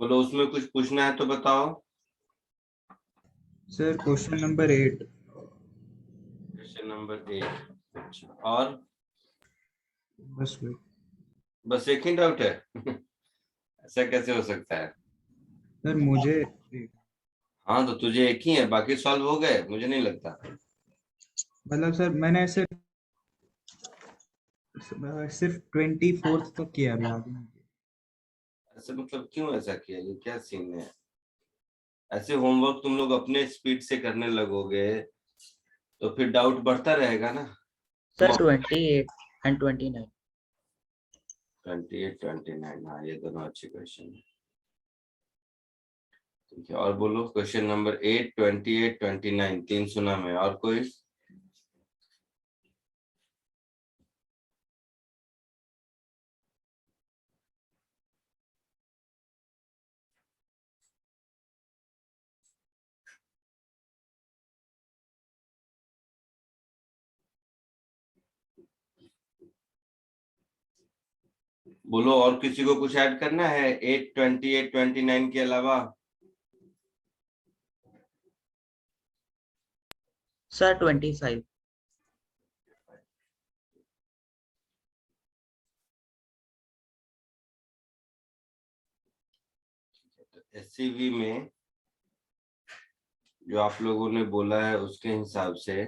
बोलो, उसमें कुछ पूछना है तो बताओ। Sir question number 8। Question number 8। अच्छा, और बस वही। बस एक ही डाउट है? ऐसा कैसे हो सकता है? सर मुझे हाँ, तो तुझे एक ही है, बाकी सॉल्व हो गए, मुझे नहीं लगता। मतलब सर मैंने ऐसे सिर्फ 24th तक किया, अभी आगे नहीं किया। ऐसे मतलब क्यों ऐसा किया? ये क्या सीन है? ऐसे होमवर्क तुम लोग अपने स्पीड से करने लगोगे तो फिर डाउट बढ़ता रहेगा ना। Sir 28 and 29। 28, 29, हाँ, ये दोनों अच्छे क्वेश्चन है। ठीक है, और बोलो। क्वेश्चन नंबर 8, 28, 29, तीन सुना मैं, और कोई? बोलो, और किसी को कुछ ऐड करना है 8, 28, 29 के अलावा? सर 25। एससीवी में जो आप लोगों ने बोला है उसके हिसाब से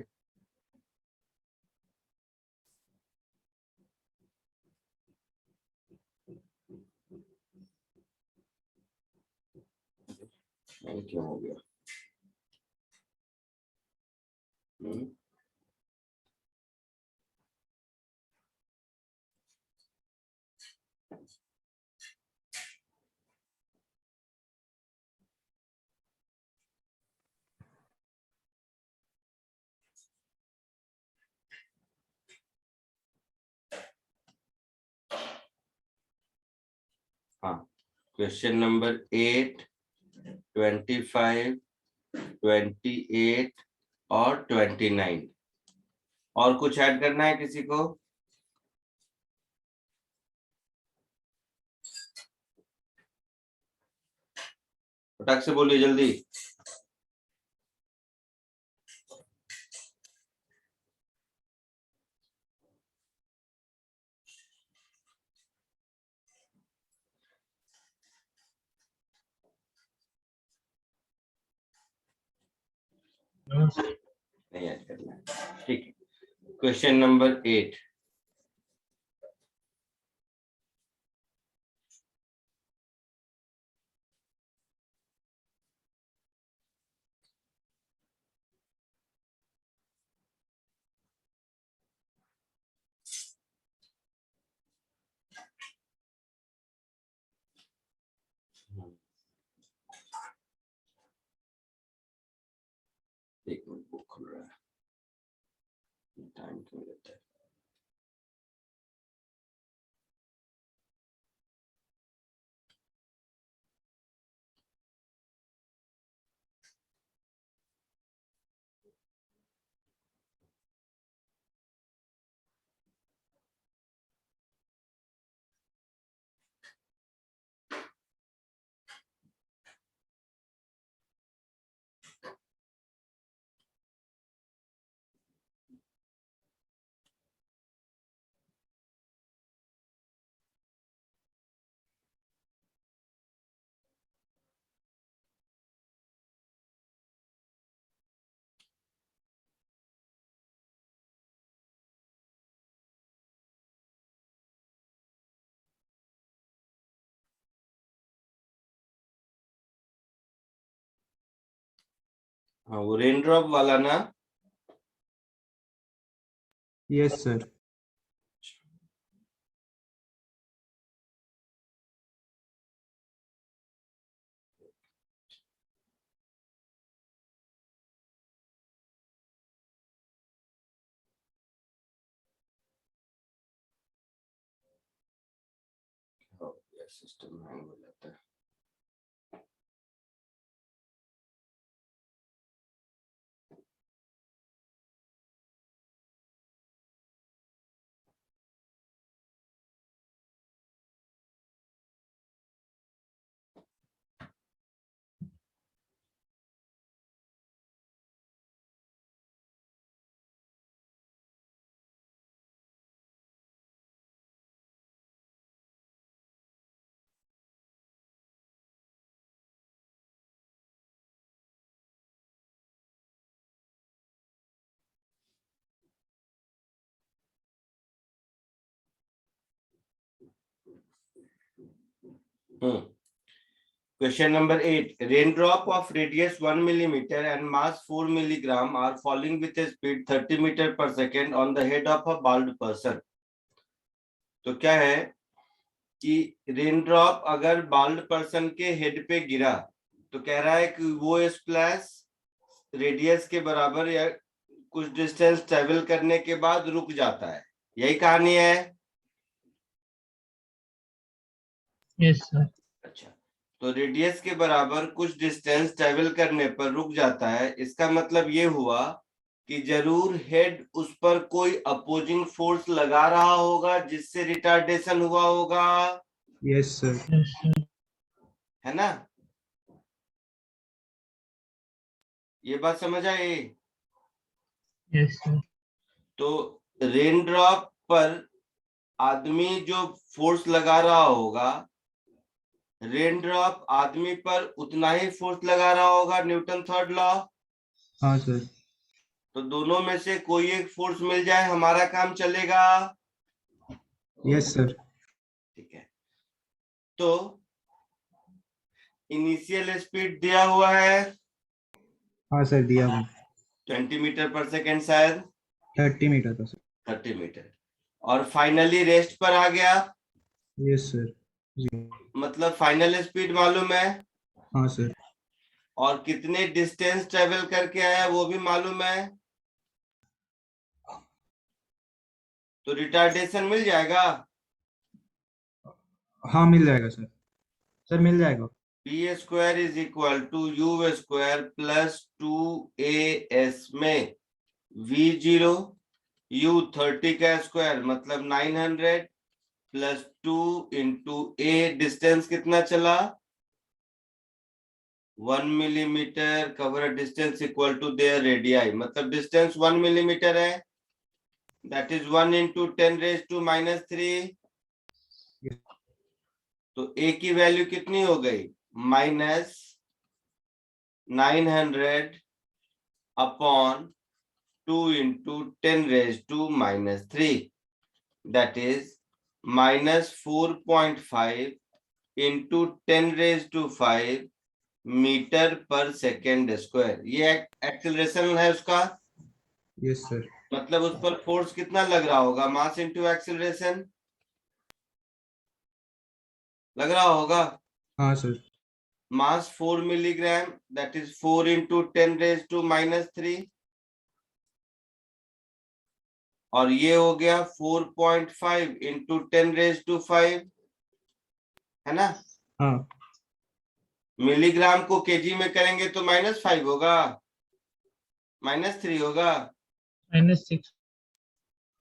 नहीं, क्यों हो गया? हम्म, हाँ, क्वेश्चन नंबर 8, 25, 28 और 29। और कुछ ऐड करना है किसी को? फटाक से बोलिए, जल्दी। नहीं ऐड करना है, ठीक है। Question number 8। एक मिनट, बुक खुल रहा है, टाइम क्यों लेता है? हाँ, वो रेन ड्रॉप वाला ना? Yes sir. सिस्टम हैंग हो जाता है। Question number 8. Raindrop of radius 1 millimeter and mass 4 milligram are falling with a speed 30 meter per second on the head of a bald person. तो क्या है कि रेनड्रॉप अगर बाल्ड पर्सन के head पे गिरा तो कह रहा है कि वो स्प्लैश रेडियस के बराबर या कुछ डिस्टेंस ट्रेवल करने के बाद रुक जाता है, यही कहानी है। Yes sir. अच्छा, तो रेडियस के बराबर कुछ डिस्टेंस ट्रेवल करने पर रुक जाता है, इसका मतलब ये हुआ कि जरूर हेड उस पर कोई अपोजिंग फोर्स लगा रहा होगा जिससे रिटार्डेशन हुआ होगा, यस सर। Yes sir. है ना? ये बात समझ आई? Yes sir. तो रेनड्रॉप पर आदमी जो फोर्स लगा रहा होगा, रेनड्रॉप आदमी पर उतना ही फोर्स लगा रहा होगा, न्यूटन थर्ड लॉ। हाँ सर। तो दोनों में से कोई एक फोर्स मिल जाए, हमारा काम चलेगा। Yes sir. ठीक है, तो इनिशियल स्पीड दिया हुआ है हाँ सर, दिया हुआ 20 मीटर पर सेकेंड, शायद 30 मीटर का सर। 30 मीटर, और फाइनली रेस्ट पर आ गया। Yes sir. मतलब फाइनल स्पीड मालूम है हाँ सर। और कितने डिस्टेंस ट्रेवल करके आया वो भी मालूम है, तो रिटार्डेशन मिल जाएगा। हाँ मिल जाएगा सर। सर मिल जाएगा। P square is equal to u square plus 2as में v0 u 30 का स्क्वायर मतलब 900 प्लस 2 इंटू a, डिस्टेंस कितना चला 1 millimetre, cover distance equal to their radii, मतलब डिस्टेंस 1 मिलीमीटर है, दैट इज 1 इंटू 10⁻³ तो a की वैल्यू कितनी हो गई -900 upon 2 into 10⁻³ that is -4.5 into 10⁵ metre पर सेकेंड स्क्वायर। ये एक्सेलरेशन है उसका, यस सर। मतलब उस पर फोर्स कितना लग रहा होगा, मास इंटू एक्सेलरेशन लग रहा होगा। हाँ sir. Mass 4 milligram that is 4 into 10⁻³ और ये हो गया 4.5 इंटू 10⁵, है ना? हाँ। मिलीग्राम को केजी में करेंगे तो -5 होगा, -3 होगा, -6।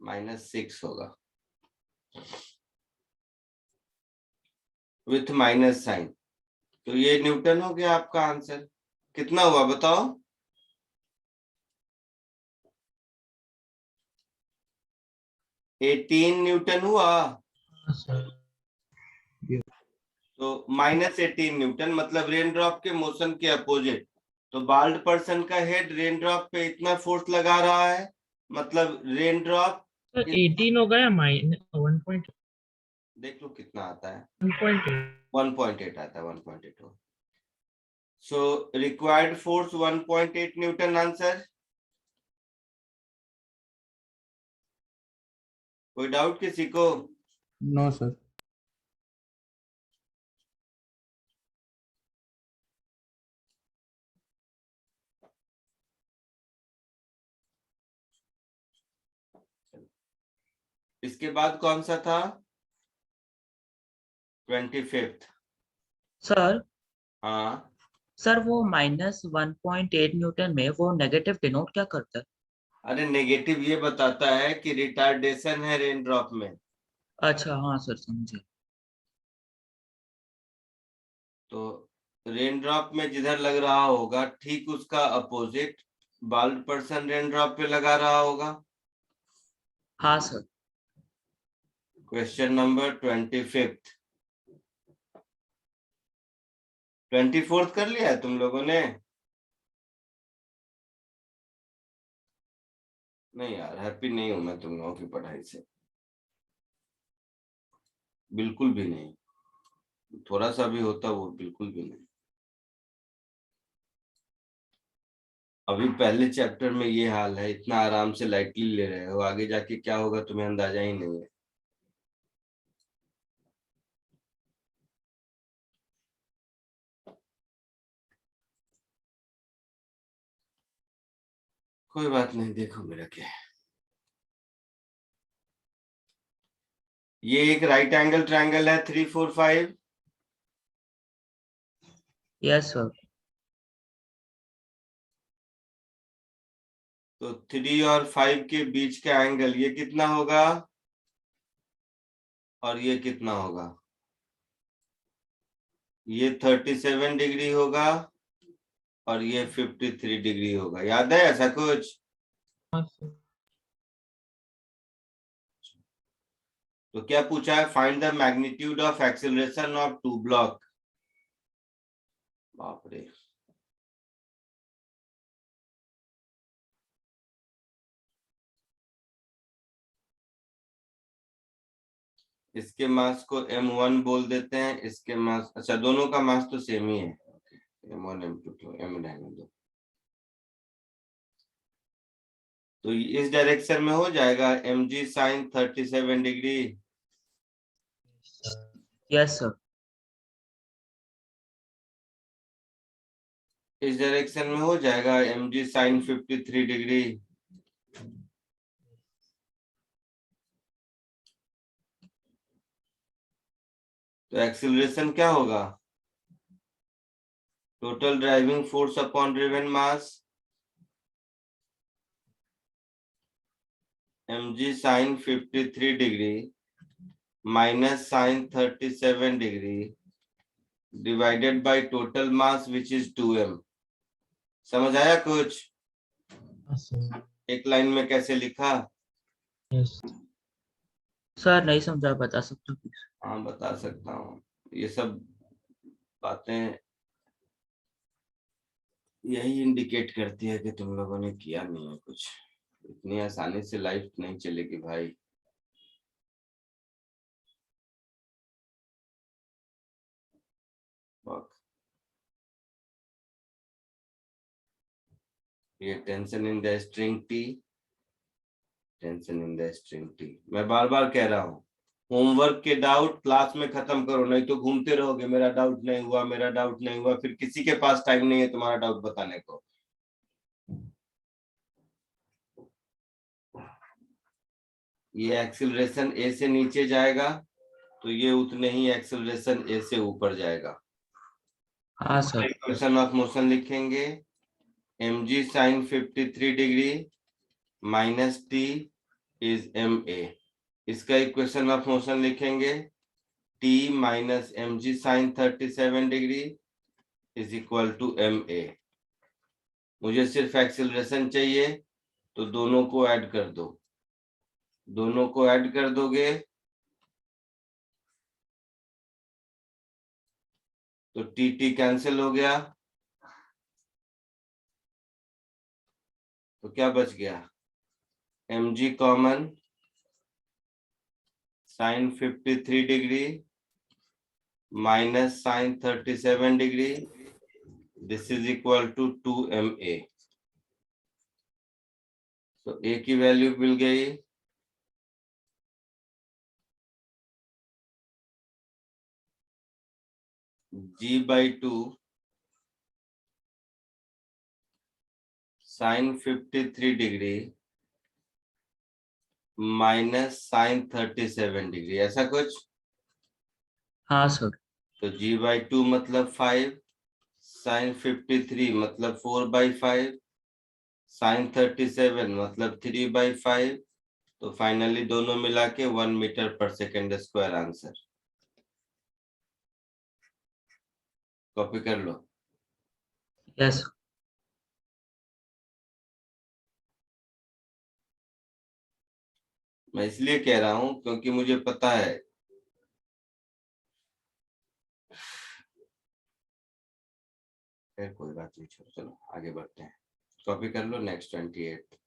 -6 होगा विथ माइनस साइन। तो ये न्यूटन हो गया आपका आंसर। कितना हुआ बताओ? 18 न्यूटन हुआ। हाँ सर। तो -18 न्यूटन मतलब रेन ड्रॉप के मोशन के अपोजिट। तो बाल्ड पर्सन का हेड रेन ड्रॉप पे इतना फोर्स लगा रहा है, मतलब रेन ड्रॉप सर 18 होगा या -1.1.8? देख लो कितना आता है, 1.8 आता है, 1.8 हो। So required force 1.8 newton answer. कोई डाउट किसी को? No sir. इसके बाद कौन सा था? 25th। सर हाँ, सर वो -1.8 न्यूटन में वो नेगेटिव डिनोट क्या करता है? अरे नेगेटिव ये बताता है कि रिटार्डेशन है रेन ड्रॉप में। अच्छा हाँ सर समझे। तो रेन ड्रॉप में जिधर लग रहा होगा ठीक उसका opposite bald person rain drop पे लगा रहा होगा। हाँ sir. Question number 25th। 24th कर लिया है तुम लोगों ने? नहीं यार, हैप्पी नहीं हूं मैं तुम लोगों की पढ़ाई से, बिल्कुल भी नहीं। थोड़ा सा भी होता वो बिल्कुल भी नहीं। अभी पहले चैप्टर में ये हाल है, इतना आराम से लाइटली ले रहे हो, आगे जाके क्या होगा तुम्हें अंदाजा ही नहीं है। कोई बात नहीं, देखो मेरा क्या है। ये एक राइट एंगल ट्रायंगल है 3 4 5। Yes, sir. तो 3 और 5 के बीच का एंगल ये कितना होगा और ये कितना होगा? ये 37 डिग्री होगा और ये 53 डिग्री होगा। याद है ऐसा कुछ? हाँ सर। तो क्या पूछा है? Find the magnitude of acceleration of two block. बाप रे, इसके मास को m1 बोल देते हैं, इसके मास, अच्छा दोनों का मास तो सेम ही है, m1 m2 m रहने दो। तो इस डायरेक्शन में हो जाएगा mg sin 37 degree. Yes, sir. इस डायरेक्शन में हो जाएगा mg sin 53 डिग्री। तो एक्सीलरेशन क्या होगा? Total driving force upon driven mass mg sin 53 degree minus sin 37 degree divided by total mass which is 2m। समझ आया कुछ? हाँ सर। एक लाइन में कैसे लिखा? यस। सर नहीं समझा, बता सकते हो please? हाँ बता सकता हूँ। ये सब बातें यही इंडिकेट करती है कि तुम लोगों ने किया नहीं है कुछ। इतनी आसानी से लाइफ नहीं चलेगी भाई। ये tension in the string T, tension in the string T. मैं बार बार कह रहा हूँ, होमवर्क के डाउट क्लास में खत्म करो, नहीं तो घूमते रहोगे मेरा डाउट नहीं हुआ, मेरा डाउट नहीं हुआ, फिर किसी के पास टाइम नहीं है तुम्हारा डाउट बताने को। ये एक्सेलरेशन ए से नीचे जाएगा तो ये उतने ही एक्सेलरेशन ए से ऊपर जाएगा। हाँ सर। इक्वेशन ऑफ मोशन लिखेंगे mg sin 53 degree minus T is ma। इसका इक्वेशन ऑफ मोशन लिखेंगे t माइनस mg sin 37 degree is equal to ma। मुझे सिर्फ एक्सेलरेशन चाहिए तो दोनों को ऐड कर दो, दोनों को ऐड कर दोगे तो टी टी कैंसिल हो गया, तो क्या बच गया? mg common sin 53 degree minus sin 37 degree, this is equal to 2ma। तो a की वैल्यू मिल गई g/2 sin 53 degree minus sin 37 degree, ऐसा कुछ। हाँ सर। तो g/2 मतलब 5, sin 53 मतलब 4/5, sin 37 मतलब 3/5। तो फाइनली दोनों मिला के 1 मीटर पर सेकेंड स्क्वायर आंसर। कॉपी कर लो। यस। मैं इसलिए कह रहा हूं क्योंकि मुझे पता है फिर कोई बात नहीं, छोड़ो, चलो आगे बढ़ते हैं। कॉपी कर लो नेक्स्ट 28।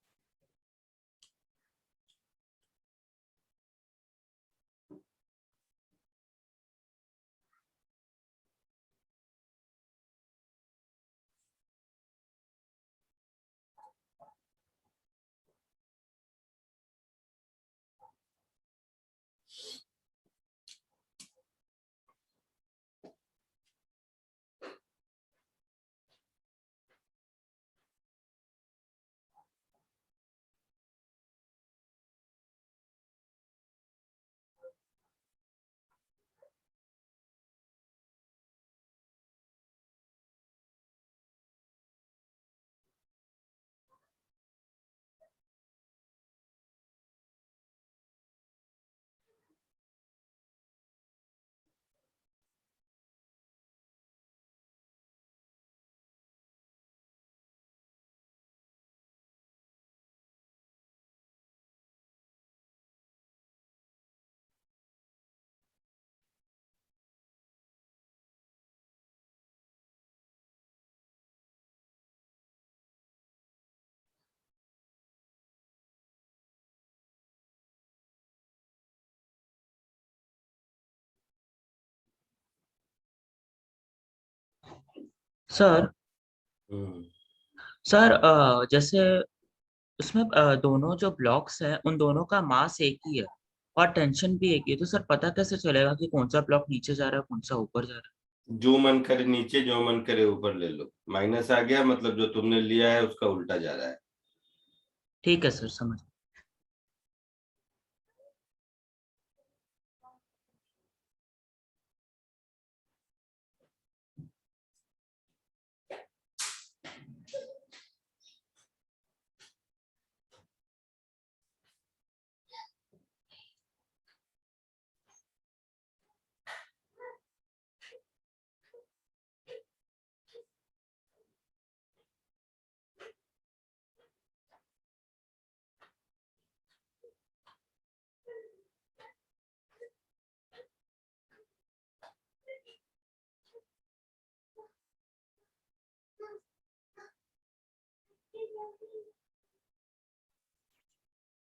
सर हम्म, सर जैसे उसमें दोनों जो ब्लॉक्स हैं उन दोनों का मास एक ही है और टेंशन भी एक ही है, तो सर पता कैसे चलेगा कि कौन सा ब्लॉक नीचे जा रहा है कौन सा ऊपर जा रहा जो मन करे नीचे, जो मन करे ऊपर ले लो। माइनस आ गया मतलब जो तुमने लिया है उसका उल्टा जा रहा है। है? ठीक है सर, समझ।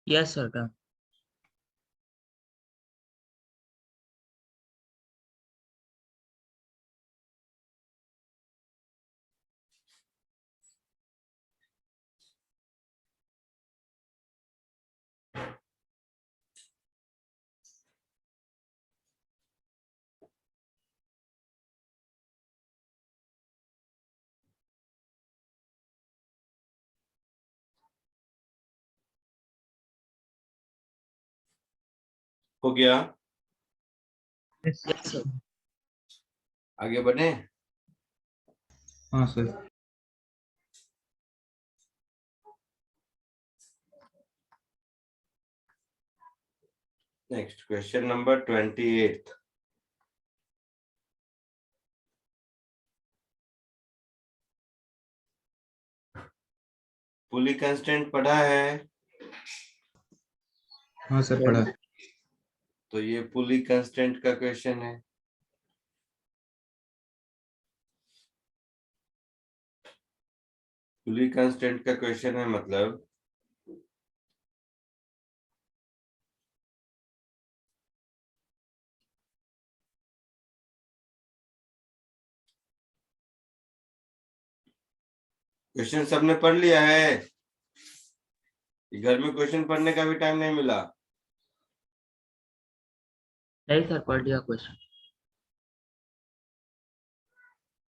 Yes sir, done. हो गया। Yes. Yes sir. आगे बढ़े। हाँ सर। Next question number 28। पुली कंस्टेंट पढ़ा है? हाँ सर, पढ़ा। तो ये पुली कंस्टेंट का क्वेश्चन है। पुली कंस्टेंट का क्वेश्चन है मतलब क्वेश्चन सबने पढ़ लिया है? घर में क्वेश्चन पढ़ने का भी टाइम नहीं मिला? नहीं सर, पढ़ लिया क्वेश्चन।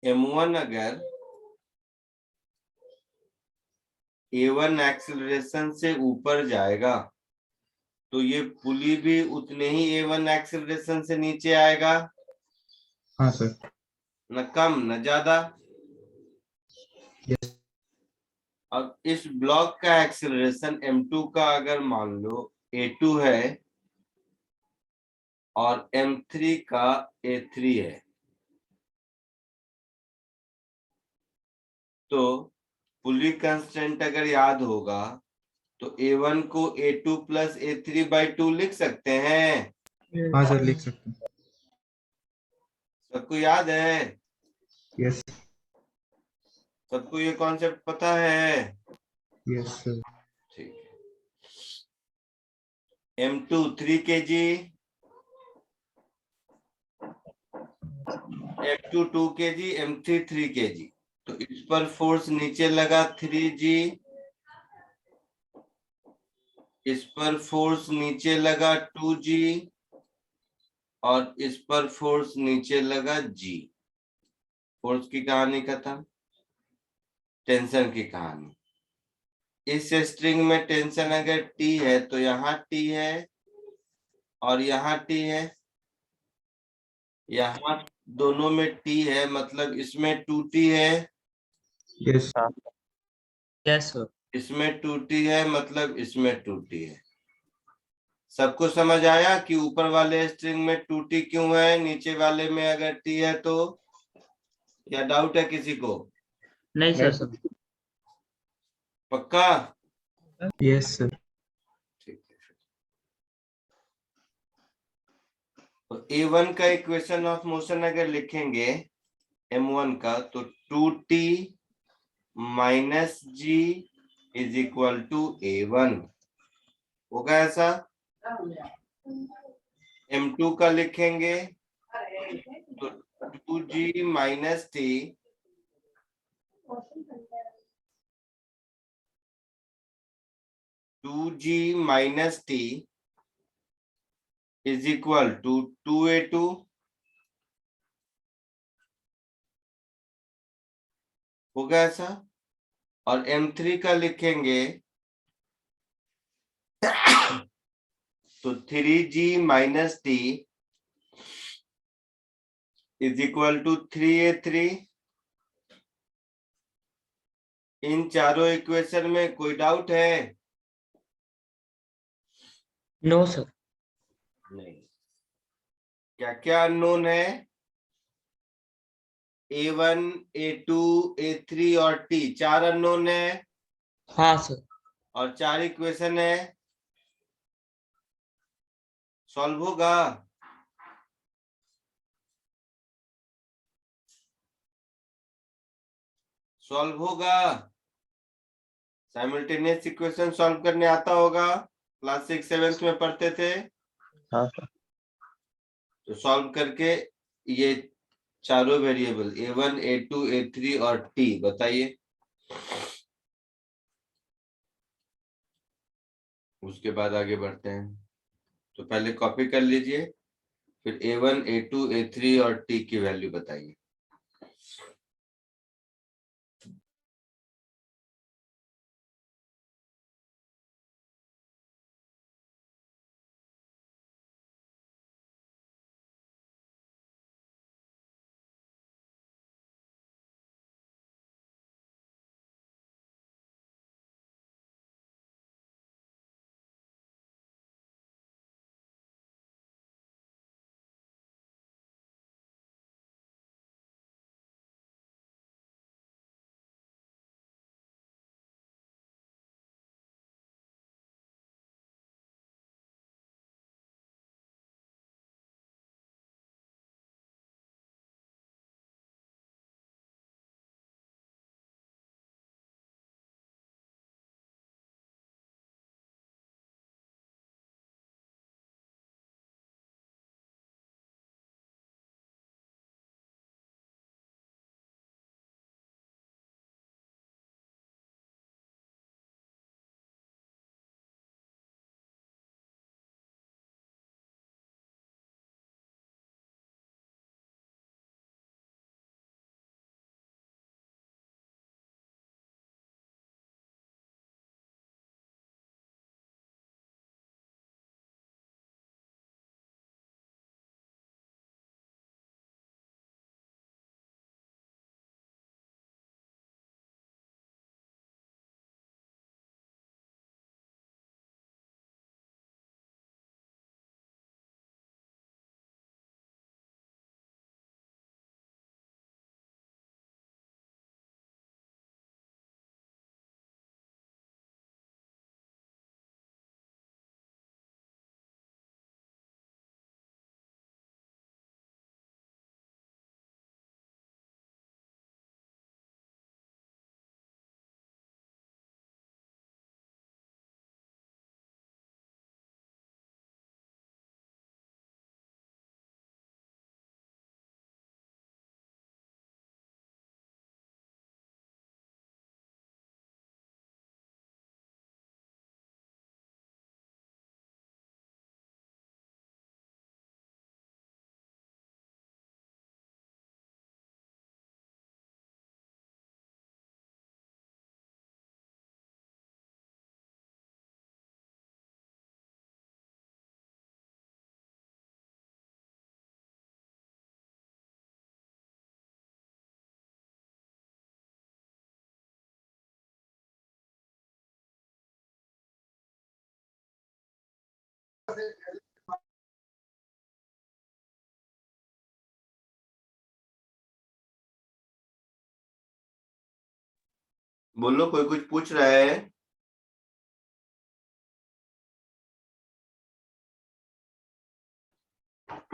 M1 अगर A1 एक्सेलरेशन से ऊपर जाएगा तो ये पुली भी उतने ही A1 एक्सेलरेशन से नीचे आएगा। हाँ सर। न कम न ज्यादा। यस। अब इस ब्लॉक का एक्सेलरेशन M2 का अगर मान लो A2 है और M3 का A3 है, तो पुली कंस्टेंट अगर याद होगा तो A1 को A2 प्लस A3/2 लिख सकते हैं। हाँ सर, लिख सकते हैं। सबको याद है? यस। सबको ये कॉन्सेप्ट पता है? Yes sir. ठीक है। M2 3 kg, M2 2 kg, M3 3 kg। तो इस पर फोर्स नीचे लगा 3G, इस पर फोर्स नीचे लगा 2G और इस पर फोर्स नीचे लगा G। फोर्स की कहानी खत्म। टेंशन की कहानी। इस स्ट्रिंग में टेंशन अगर T है तो यहाँ T है और यहाँ T है। यहाँ दोनों में T है मतलब इसमें 2T है, यस। Yes sir. इसमें 2T है मतलब इसमें 2T है। सबको समझ आया कि ऊपर वाले स्ट्रिंग में 2T क्यों है, नीचे वाले में अगर T है तो? या डाउट है किसी को? नहीं सर, समझ। पक्का? Yes sir. ठीक है। तो A1 का इक्वेशन ऑफ मोशन अगर लिखेंगे M1 का तो 2T minus G is equal to A1 होगा ऐसा। M2 का लिखेंगे तो 2G minus T 2G minus T is equal to 2A2 होगा ऐसा, और M3 का लिखेंगे तो 3G minus T is equal to 3A3। इन चारों इक्वेशन में कोई डाउट है? No sir. नहीं। क्या क्या अननोन है? A1, A2, A3 और T, चार अननोन है हाँ सर। और चार इक्वेशन है। सॉल्व होगा? सॉल्व होगा? साइमल्टेनियस इक्वेशन सॉल्व करने आता होगा, क्लास 6 7 में पढ़ते थे। हाँ सर। तो सॉल्व करके ये चारों वेरिएबल A1, A2, A3 और T बताइए। उसके बाद आगे बढ़ते हैं। तो पहले कॉपी कर लीजिए, फिर A1, A2, A3 और T की वैल्यू बताइए। बोलो, कोई कुछ पूछ रहा है?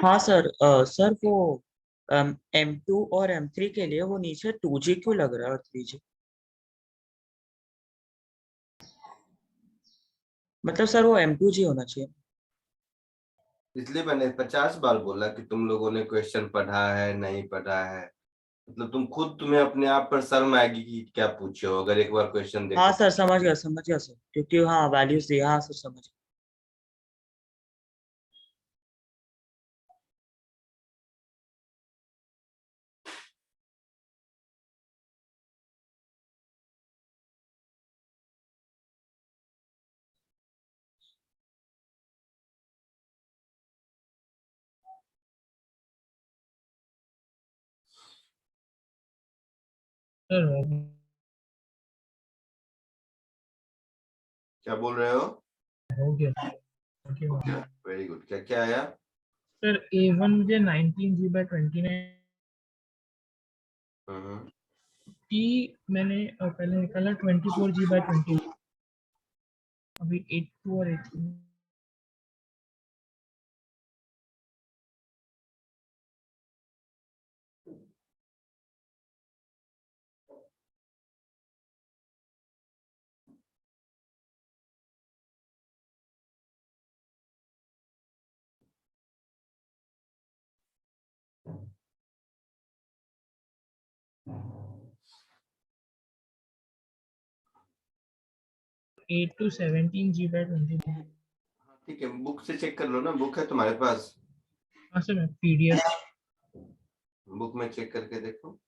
हाँ सर। सर वो M2 और M3 के लिए वो नीचे 2G क्यों लग रहा है और 3G? मतलब सर वो M2G होना चाहिए। इसलिए मैंने 50 बार बोला कि तुम लोगों ने क्वेश्चन पढ़ा है नहीं पढ़ा है। मतलब तुम्हें अपने आप पर शर्म आएगी कि क्या पूछे हो अगर एक बार क्वेश्चन देखो। हाँ सर, समझ गया सर, क्योंकि हाँ वैल्यूज दिया, हाँ सर समझ गया। सर क्या बोल रहे हो? हो गया ओके। Very good. क्या क्या आया? सर A1 मुझे 19 GB/29 हम्म, T मैंने पहले निकाला 24 GB/29, अभी 82 और 83। A2 17 GB/29। ठीक है, बुक से चेक कर लो ना, बुक है तुम्हारे पास? हाँ सर, मैं PDF। बुक में चेक करके देखो।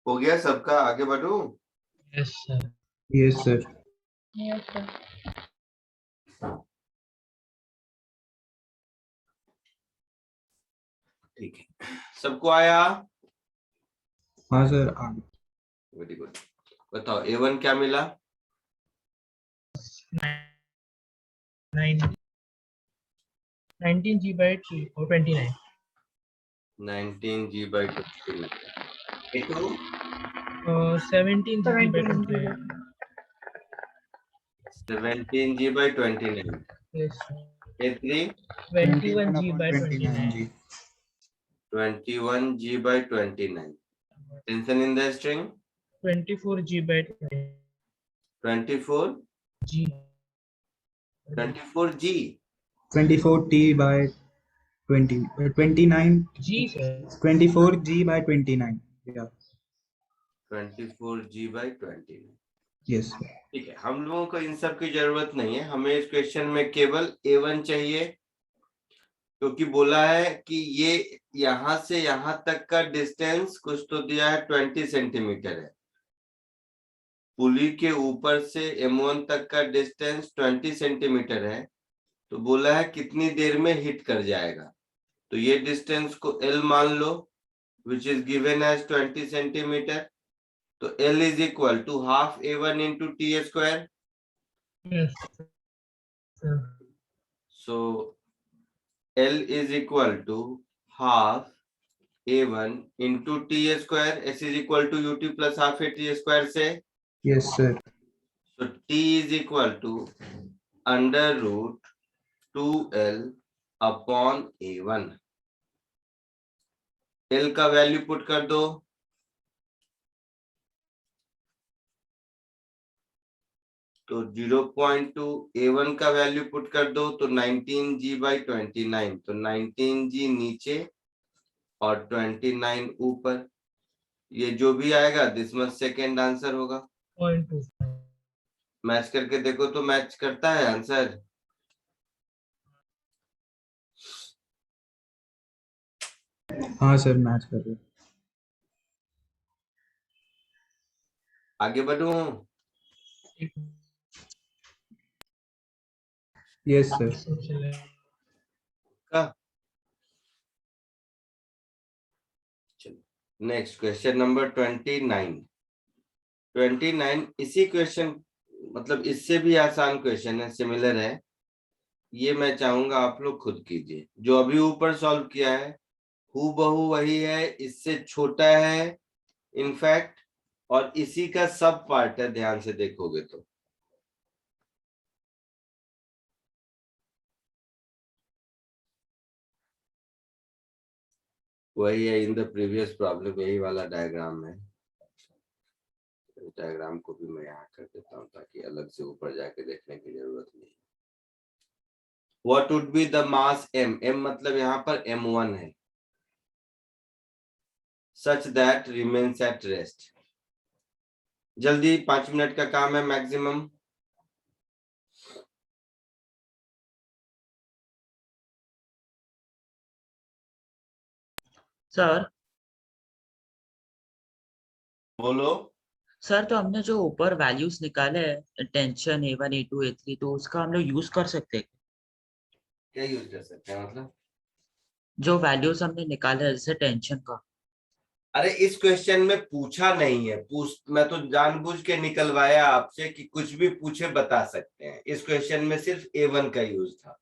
हो गया सबका? आगे बढ़ू? Yes sir. Yes sir. ठीक है, सबको आया? हाँ सर, आ गया। Very good. बताओ A1 क्या मिला? 19 G/29। 19G/29। A2 17 G/29। 17G/29। Yes sir. A3 21 21/29 G/29। जी। 21G/29। Tension in the string 24 G/29 24 G। 24G 24T/20 29 G sir. 24G/29 या 24G/29। यस। ठीक है, हम लोगों को इन सब की जरूरत नहीं है, हमें इस क्वेश्चन में केवल A1 चाहिए, क्योंकि बोला है कि ये यहां से यहां तक का डिस्टेंस कुछ तो दिया है 20 सेंटीमीटर है। पुली के ऊपर से M1 तक का डिस्टेंस 20 सेंटीमीटर है, तो बोला है कितनी देर में हिट कर जाएगा। तो ये डिस्टेंस को L मान लो, which is given as 20 centimetre. तो L is equal to half A1 into T²। Yes sir. So L is equal to half A1 into T²। S is equal to UT plus half AT² से। Yes sir. So T is equal to under root 2L upon A1। L का value put कर दो, तो 0.2। A1 का value put कर दो तो 19G/29। तो 19G नीचे और 29 ऊपर, ये जो भी आएगा दिस मच सेकेंड आंसर होगा। 0.25। मैच करके देखो तो मैच करता है आंसर। हाँ सर, मैच कर रहे। आगे बढ़ूं? Yes sir. का नेक्स्ट क्वेश्चन नंबर 29। 29 इसी क्वेश्चन, मतलब इससे भी आसान क्वेश्चन है, सिमिलर है। ये मैं चाहूंगा आप लोग खुद कीजिए। जो अभी ऊपर सॉल्व किया है हूबहू वही है, इससे छोटा है इनफैक्ट, और इसी का सब पार्ट है, ध्यान से देखोगे तो। वही है इन द प्रीवियस प्रॉब्लम, यही वाला डायग्राम है। डायग्राम को भी मैं यहाँ कर देता हूँ ताकि अलग से ऊपर जाके देखने की जरूरत नहीं। What would be the mass m? m मतलब यहाँ पर m1 है, such that remains at rest। जल्दी 5 मिनट का काम है मैक्सिमम। सर बोलो। सर तो हमने जो ऊपर वैल्यूज निकाले हैं, टेंशन A1 A2 A3, तो उसका हम लोग यूज कर सकते हैं? क्या यूज कर सकते हैं मतलब? जो वैल्यूज हमने निकाले हैं जैसे टेंशन का। अरे इस क्वेश्चन में पूछा नहीं है, मैं तो जानबूझ के निकलवाया आपसे कि कुछ भी पूछे बता सकते हैं। इस क्वेश्चन में सिर्फ A1 का यूज था।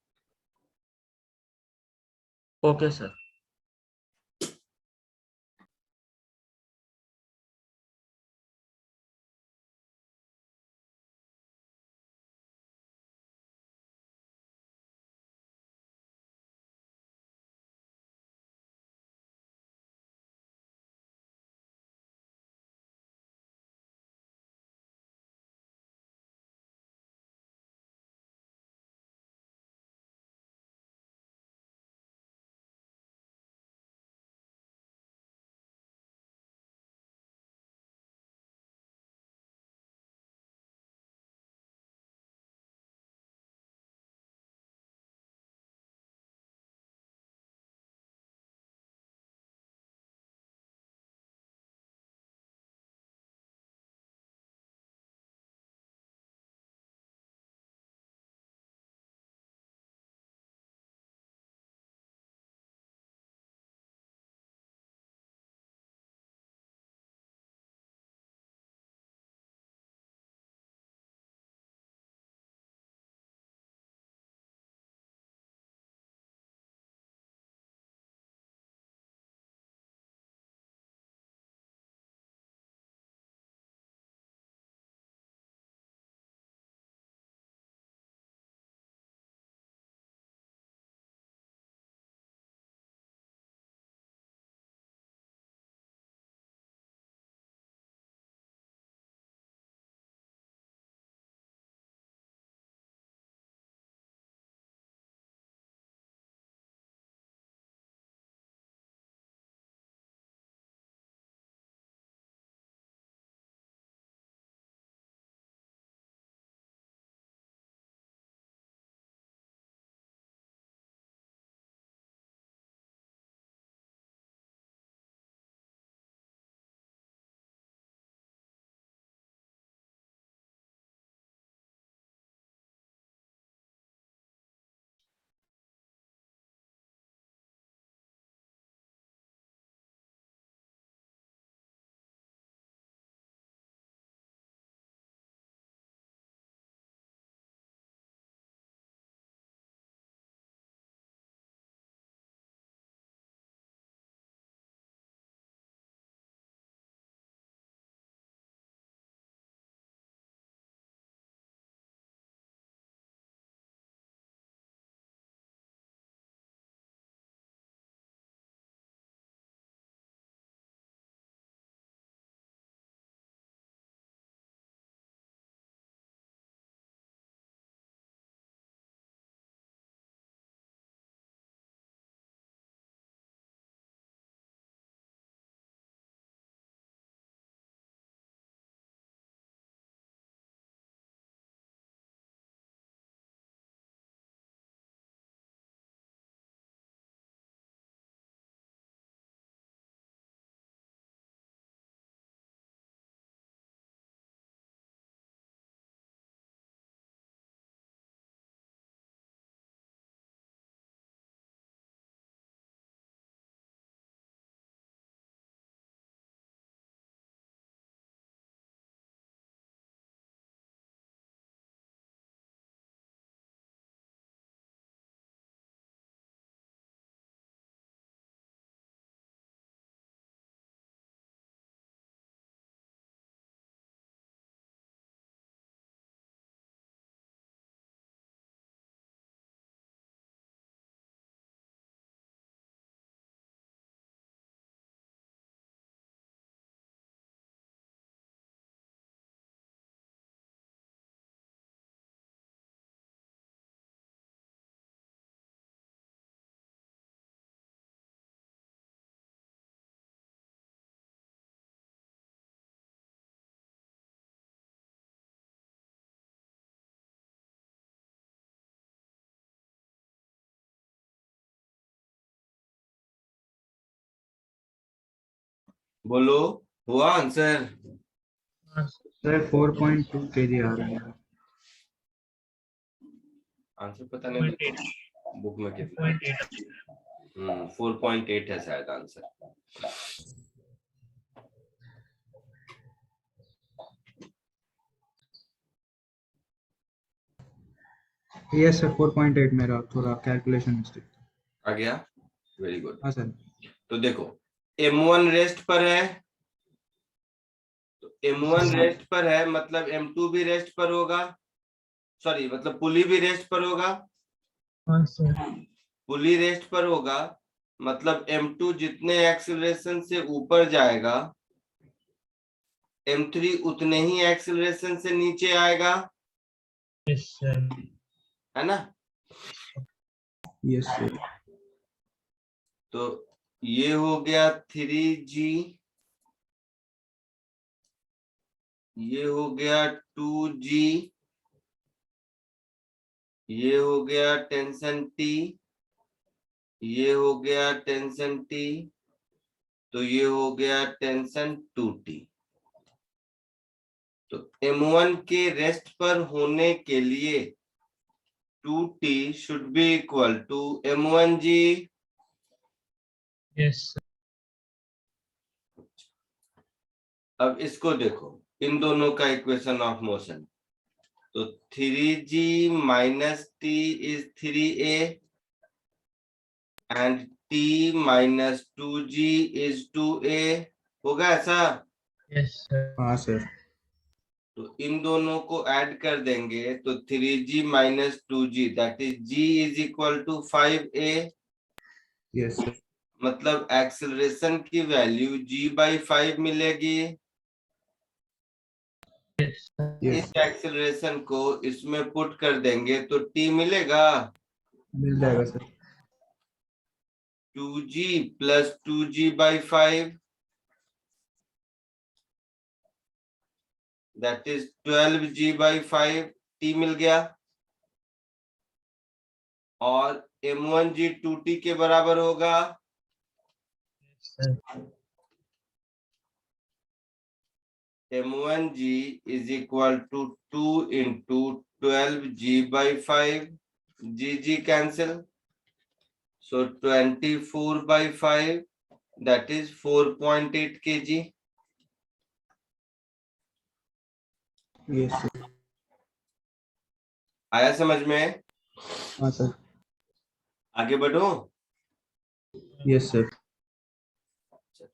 Okay sir. बोलो, हुआ आंसर? सर 4.2 kg आ रहा है मेरा। आंसर पता नहीं 0.8 बुक में कितना। 0.8 4.8 है शायद आंसर। यस सर 4.8 मेरा थोड़ा कैलकुलेशन मिस्टेक। आ गया, वेरी गुड। हाँ सर। तो देखो M1 रेस्ट पर है, तो M1 रेस्ट पर है मतलब M2 भी रेस्ट पर होगा, सॉरी मतलब पुली भी रेस्ट पर होगा। हाँ सर पुली रेस्ट पर होगा मतलब M2 जितने एक्सीलरेशन से ऊपर जाएगा M3 उतने ही एक्सीलरेशन से नीचे आएगा, यस सर है ना? Yes sir. तो ये हो गया 3G, ये हो गया 2G, ये हो गया टेंशन T, ये हो गया टेंशन T, तो ये हो गया टेंशन 2T। तो M1 के रेस्ट पर होने के लिए 2T should be equal to M1G। Yes sir अब इसको देखो, इन दोनों का इक्वेशन ऑफ मोशन, तो 3G minus T is 3A and T minus 2G is 2A, होगा ऐसा? यस सर हाँ सर। तो इन दोनों को ऐड कर देंगे तो 3G minus 2G that is G is equal to 5A, yes sir. मतलब एक्सेलरेशन की वैल्यू G/5 मिलेगी। यस सर यस इस एक्सेलरेशन को इसमें पुट कर देंगे तो T मिलेगा मिल जाएगा sir. 2G plus 2G/5 that is 12G/5, T मिल गया। और M1G 2T के बराबर होगा, sir M1G is equal to 2 into 12G/5, G cancel, so 24/5 that is 4.8 kg। Yes sir. आया समझ में? हाँ सर। आगे बढ़ो। Yes sir.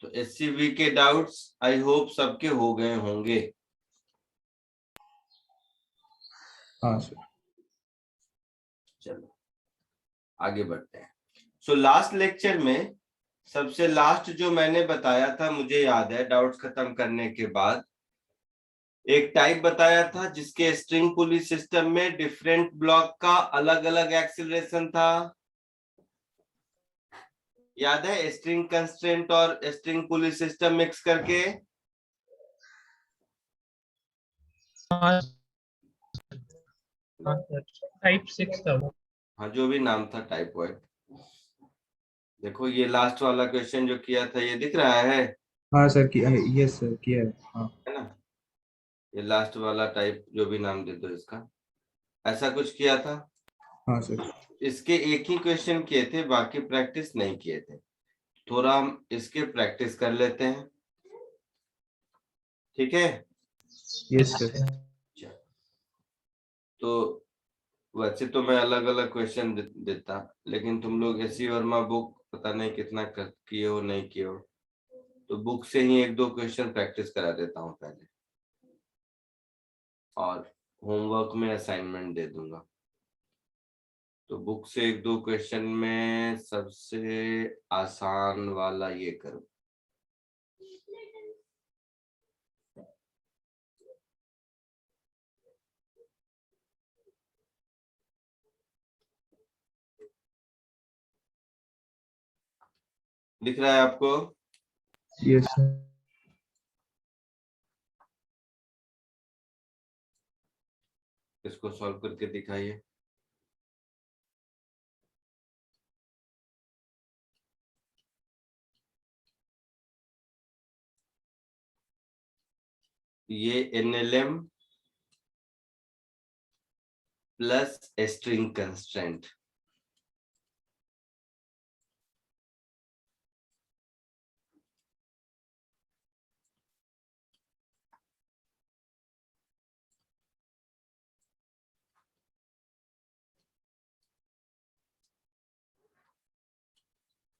तो SCV के डाउट्स आई होप सबके हो गए होंगे। हाँ सर। चलो आगे बढ़ते हैं। सो लास्ट लेक्चर में सबसे लास्ट जो मैंने बताया था, मुझे याद है डाउट्स खत्म करने के बाद एक टाइप बताया था जिसके स्ट्रिंग पुली सिस्टम में डिफरेंट ब्लॉक का अलग अलग एक्सीलरेशन था, याद है? स्ट्रिंग कंस्ट्रेंट और स्ट्रिंग पुली सिस्टम मिक्स करके। हाँ सर टाइप 6 था वो। हाँ जो भी नाम था टाइप वाइज। देखो ये लास्ट वाला क्वेश्चन जो किया था ये दिख रहा है हाँ सर किया है। यस सर किया है। हाँ है ना? ये लास्ट वाला टाइप जो भी नाम दे दो इसका, ऐसा कुछ किया था। हाँ सर। इसके एक ही क्वेश्चन किए थे, बाकी प्रैक्टिस नहीं किए थे। थोड़ा हम इसके प्रैक्टिस कर लेते हैं, ठीक है? Yes sir. तो वैसे तो मैं अलग अलग क्वेश्चन देता, लेकिन तुम लोग एससी वर्मा बुक पता नहीं कितना किए हो नहीं किए हो, तो बुक से ही एक दो क्वेश्चन प्रैक्टिस करा देता हूँ पहले, और होमवर्क में असाइनमेंट दे दूंगा। तो बुक से एक दो क्वेश्चन में सबसे आसान वाला ये करो। दिख रहा है आपको? यस सर इसको सॉल्व करके दिखाइए। ये NLM plus string constraint.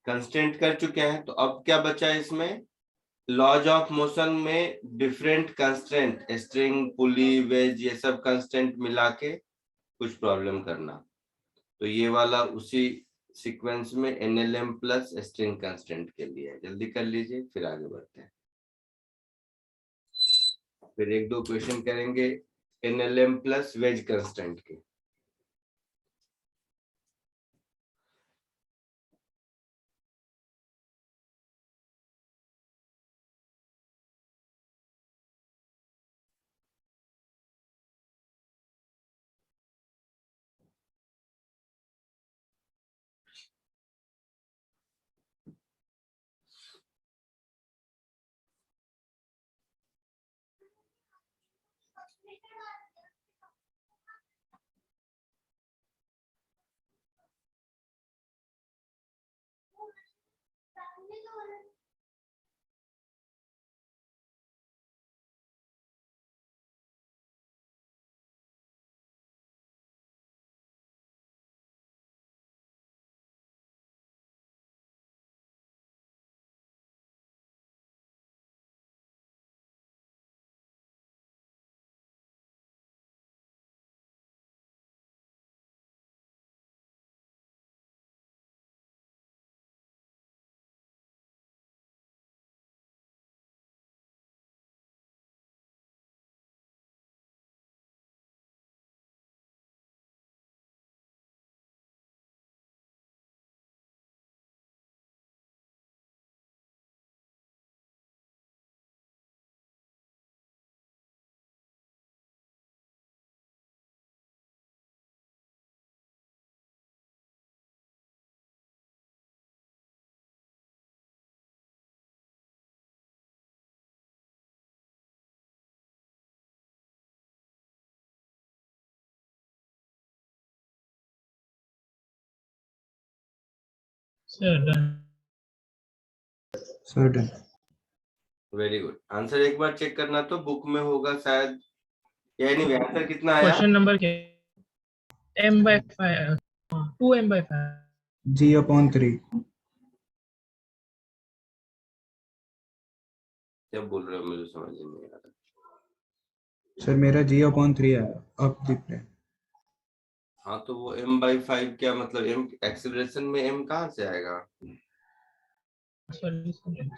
Constant कर चुके हैं, तो अब क्या बचा इसमें? लॉज ऑफ मोशन में different constant, string, pulley, wedge, ये सब कंस्टेंट मिला के कुछ प्रॉब्लम करना। तो ये वाला उसी सीक्वेंस में NLM प्लस स्ट्रिंग कंस्टेंट के लिए है। जल्दी कर लीजिए, फिर आगे बढ़ते हैं। फिर एक दो क्वेश्चन करेंगे NLM प्लस वेज कंस्टेंट के। Sir, done. Certain. Very good. Answer एक बार चेक करना, तो बुक में होगा शायद, यानी आंसर कितना आया? Question number क्या? M/5. 2M/5. G/3। क्या बोल रहे हो, मुझे समझ नहीं आ रहा। सर मेरा G/3 है, अब दिख रहा है। हाँ, तो वो M/5 क्या मतलब? M एक्सीलरेशन में M कहाँ से आएगा? Sorry, sorry.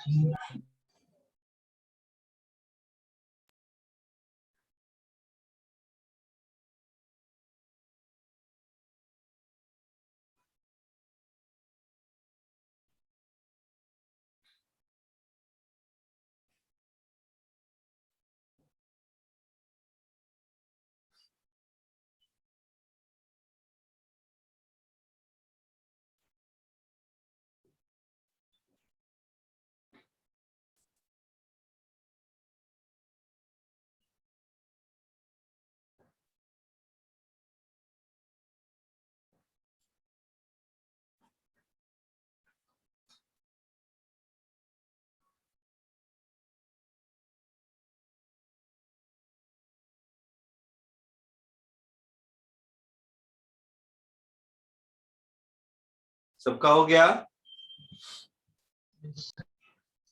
सबका हो गया?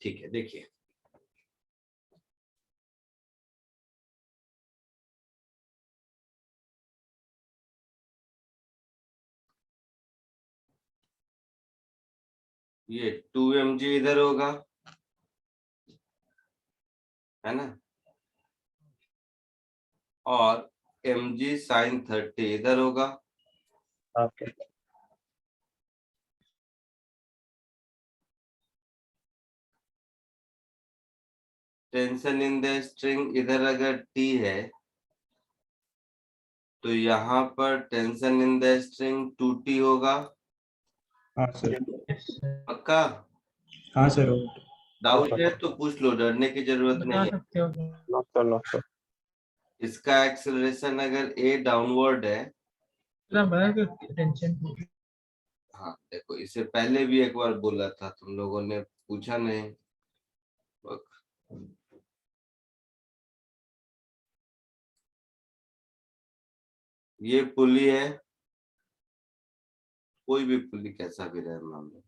ठीक है, देखिए ये 2mg इधर होगा, है ना, और mg/30 इधर होगा। Okay. Tension in the string इधर अगर T है, तो यहाँ पर tension in the string 2T होगा। हाँ सर। पक्का? हाँ सर। डाउट है तो पूछ लो, डरने की जरूरत बता नहीं है। सकते हो क्या? इसका एक्सेलरेशन अगर a डाउनवर्ड है, इतना बड़ा कि टेंशन हाँ देखो इसे पहले भी एक बार बोला था, तुम लोगों ने पूछा नहीं। ये पुली है, कोई भी पुली कैसा भी रहे मान लो,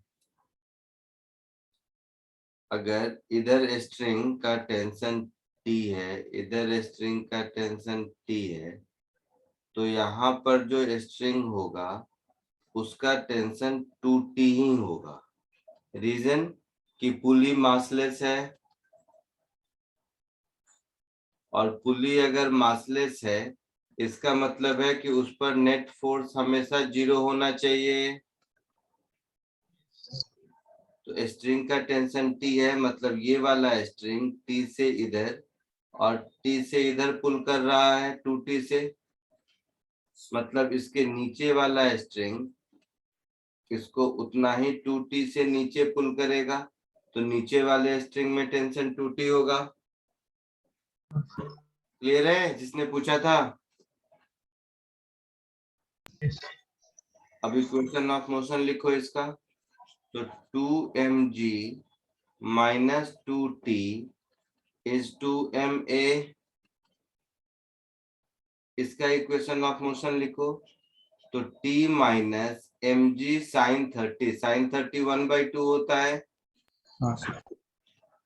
अगर इधर स्ट्रिंग का टेंशन T है, इधर स्ट्रिंग का टेंशन T है, तो यहाँ पर जो स्ट्रिंग होगा उसका टेंशन 2T ही होगा। रीजन कि पुली मासलेस है, और पुली अगर मासलेस है इसका मतलब है कि उस पर नेट फोर्स हमेशा 0 होना चाहिए। तो स्ट्रिंग का टेंशन T है, मतलब ये वाला स्ट्रिंग T से इधर और T से इधर पुल कर रहा है 2T से, मतलब इसके नीचे वाला स्ट्रिंग इसको उतना ही 2T से नीचे पुल करेगा, तो नीचे वाले स्ट्रिंग में टेंशन 2T होगा। क्लियर है जिसने पूछा था? अभी इक्वेशन ऑफ मोशन लिखो इसका, तो 2mg minus 2t is 2ma, इसका इक्वेशन ऑफ मोशन लिखो, तो t माइनस mg sin 30 1/2 होता है, हाँ sir.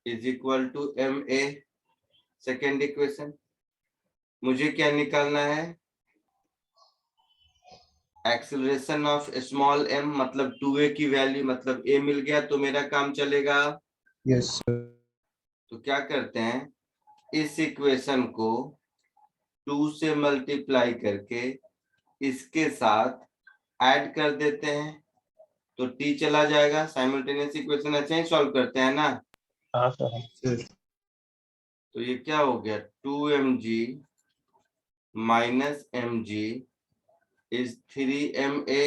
Is equal to ma। Second equation मुझे क्या निकालना है? एक्सेलरेशन ऑफ स्मॉल m, मतलब 2a की वैल्यू, मतलब a मिल गया तो मेरा काम चलेगा। Yes sir. तो क्या करते हैं, इस इक्वेशन को 2 से मल्टीप्लाई करके इसके साथ ऐड कर देते हैं, तो t चला जाएगा। साइमल्टेनियस इक्वेशन अच्छा ही सॉल्व करते हैं ना। सर तो ये क्या हो गया, 2mg minus mg is 3ma,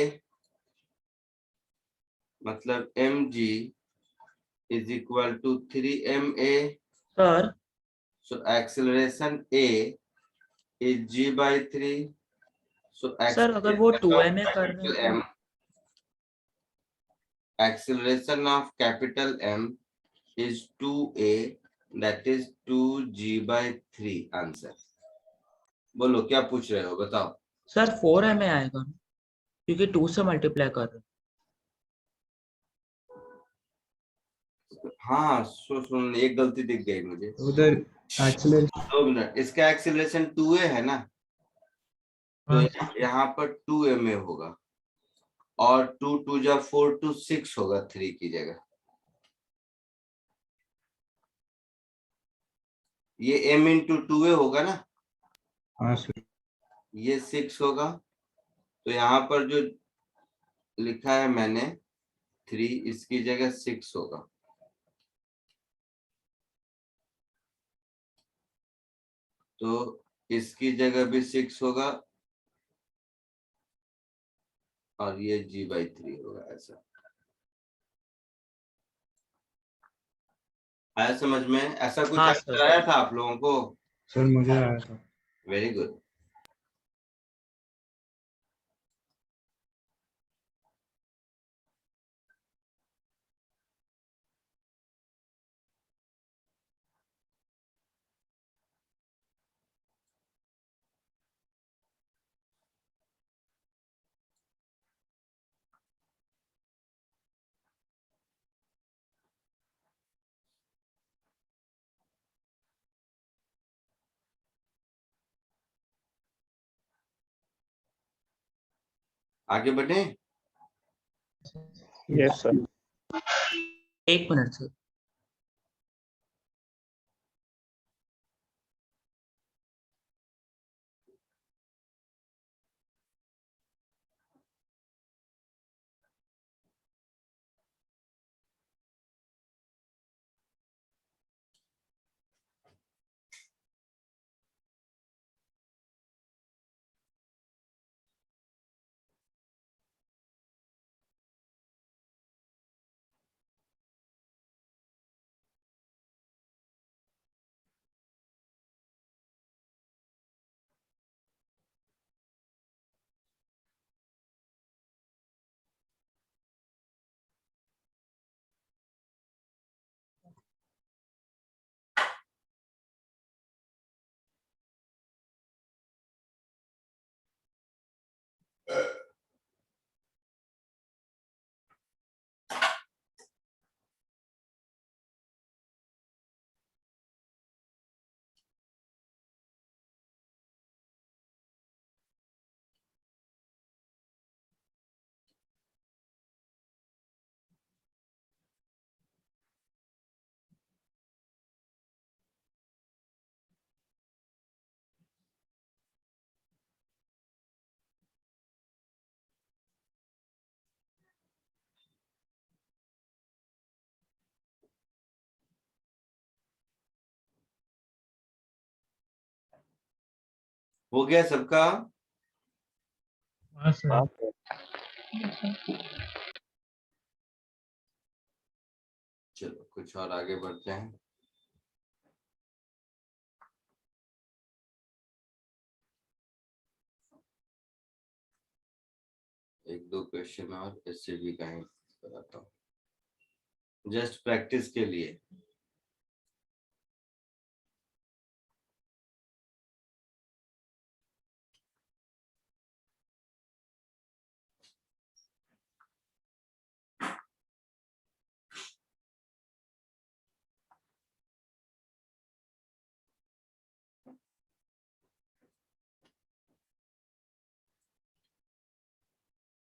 मतलब mg is equal to 3ma। Sir so acceleration a is g/3। So sir अगर वो 2ma कर रहे हैं तो acceleration of capital M is 2a, that is 2g/3 answer. बोलो क्या पूछ रहे हो, बताओ। सर 4ma आएगा ना, क्योंकि 2 से मल्टीप्लाई कर रहे हैं। हाँ सुन, एक गलती दिख गई मुझे। उधर एक्सेलरेशन 2 मिनट, इसका एक्सीलरेशन 2a है ना, तो यहाँ पर 2ma होगा, और 2 2 जा 4 2 6 होगा 3 की जगह। ये m इंटू 2a होगा ना, हाँ सर। ये 6 होगा, तो यहाँ पर जो लिखा है मैंने 3, इसकी जगह 6 होगा। तो इसकी जगह भी 6 होगा, और ये g/3 होगा। ऐसा आया समझ में? ऐसा कुछ हाँ आंसर सर। आया था आप लोगों को? सर मुझे आया था। Very good. आगे बढ़े। Yes sir. 1 minute sir. हो गया सबका? हाँ सर। चलो कुछ और आगे बढ़ते हैं। एक दो क्वेश्चन और इससे भी कहीं कराता हूँ, जस्ट प्रैक्टिस के लिए।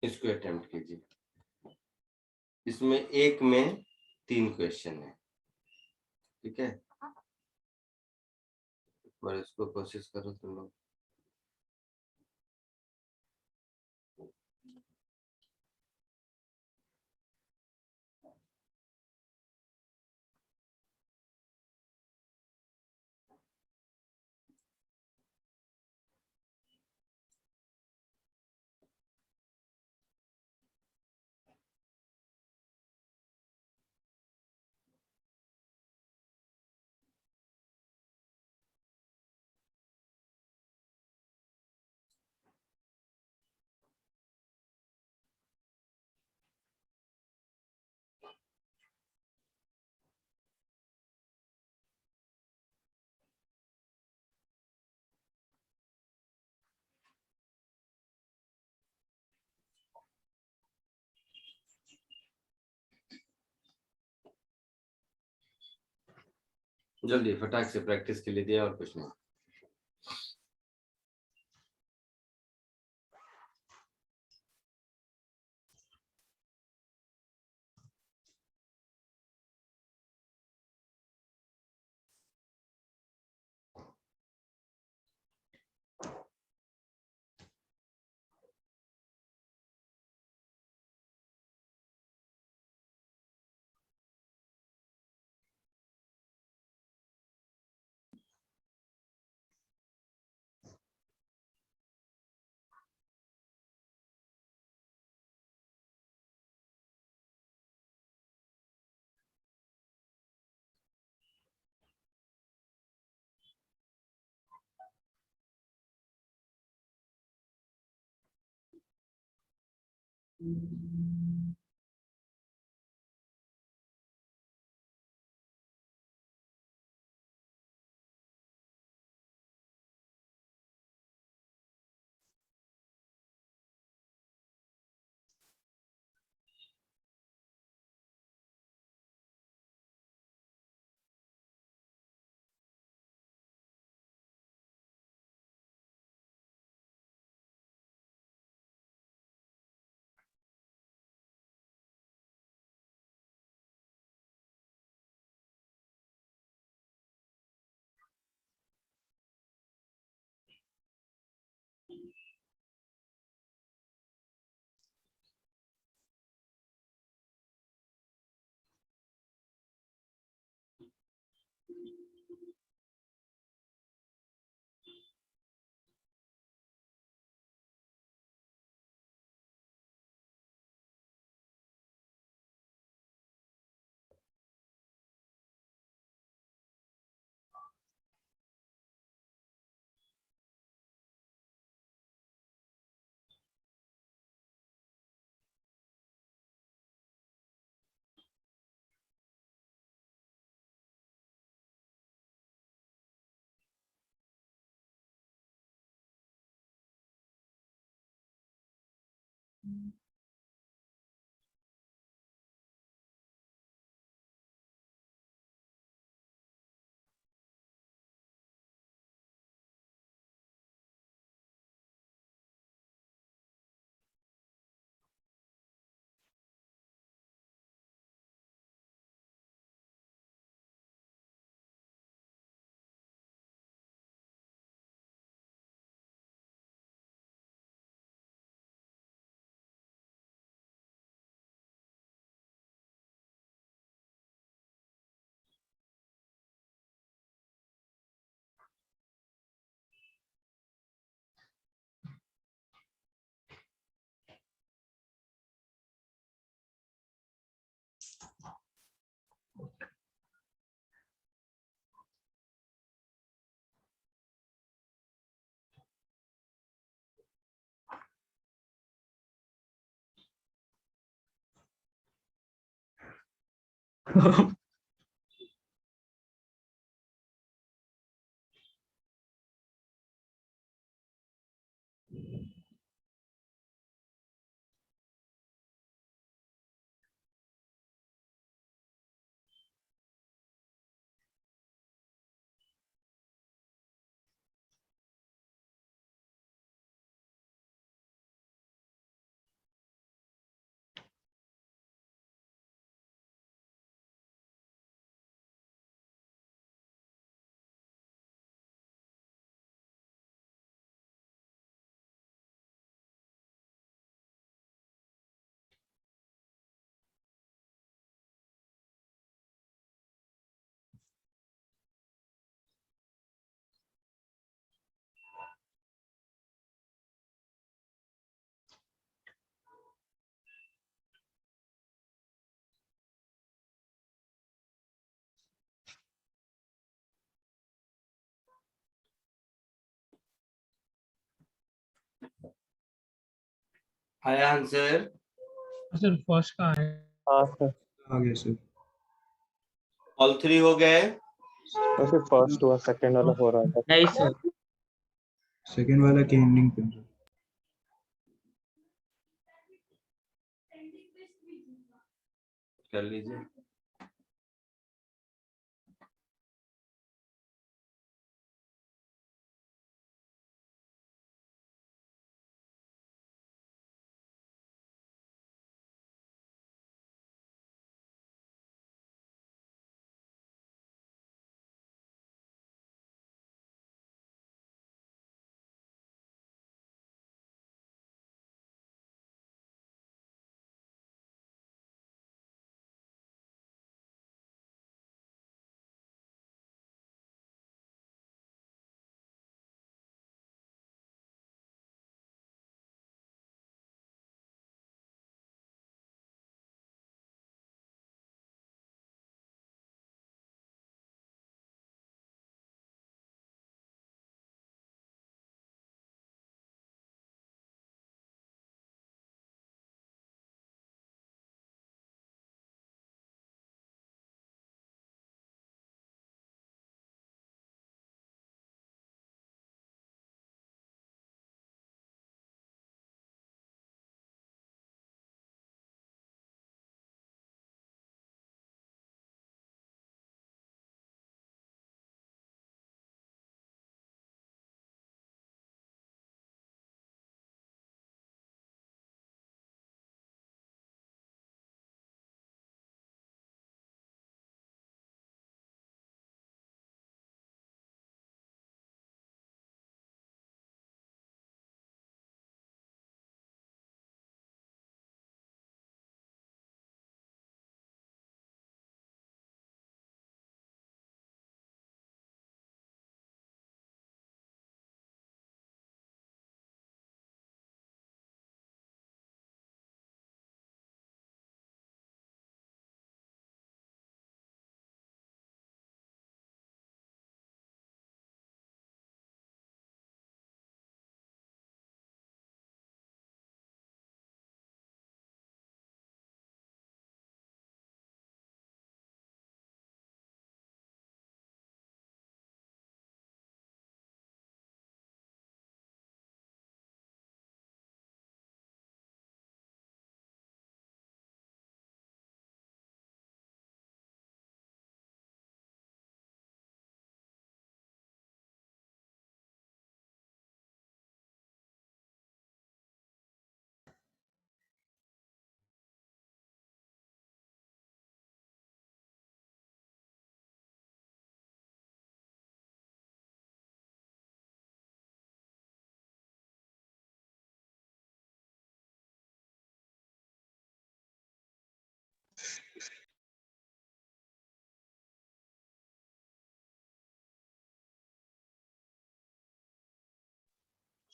इसको अटेम्प्ट कीजिए। इसमें एक में 3 क्वेश्चन है, ठीक है? पर इसको कोशिश करो तुम लोग। जल्दी फटाक से प्रैक्टिस के लिए दिया, और कुछ नहीं। आया आंसर? सर फर्स्ट का है। हाँ सर, आ गया सर। ऑल 3 हो गए? तो फिर फर्स्ट हुआ, सेकंड वाला हो रहा था। नहीं सर, सेकंड वाला की एंडिंग पे सर। कर लीजिए।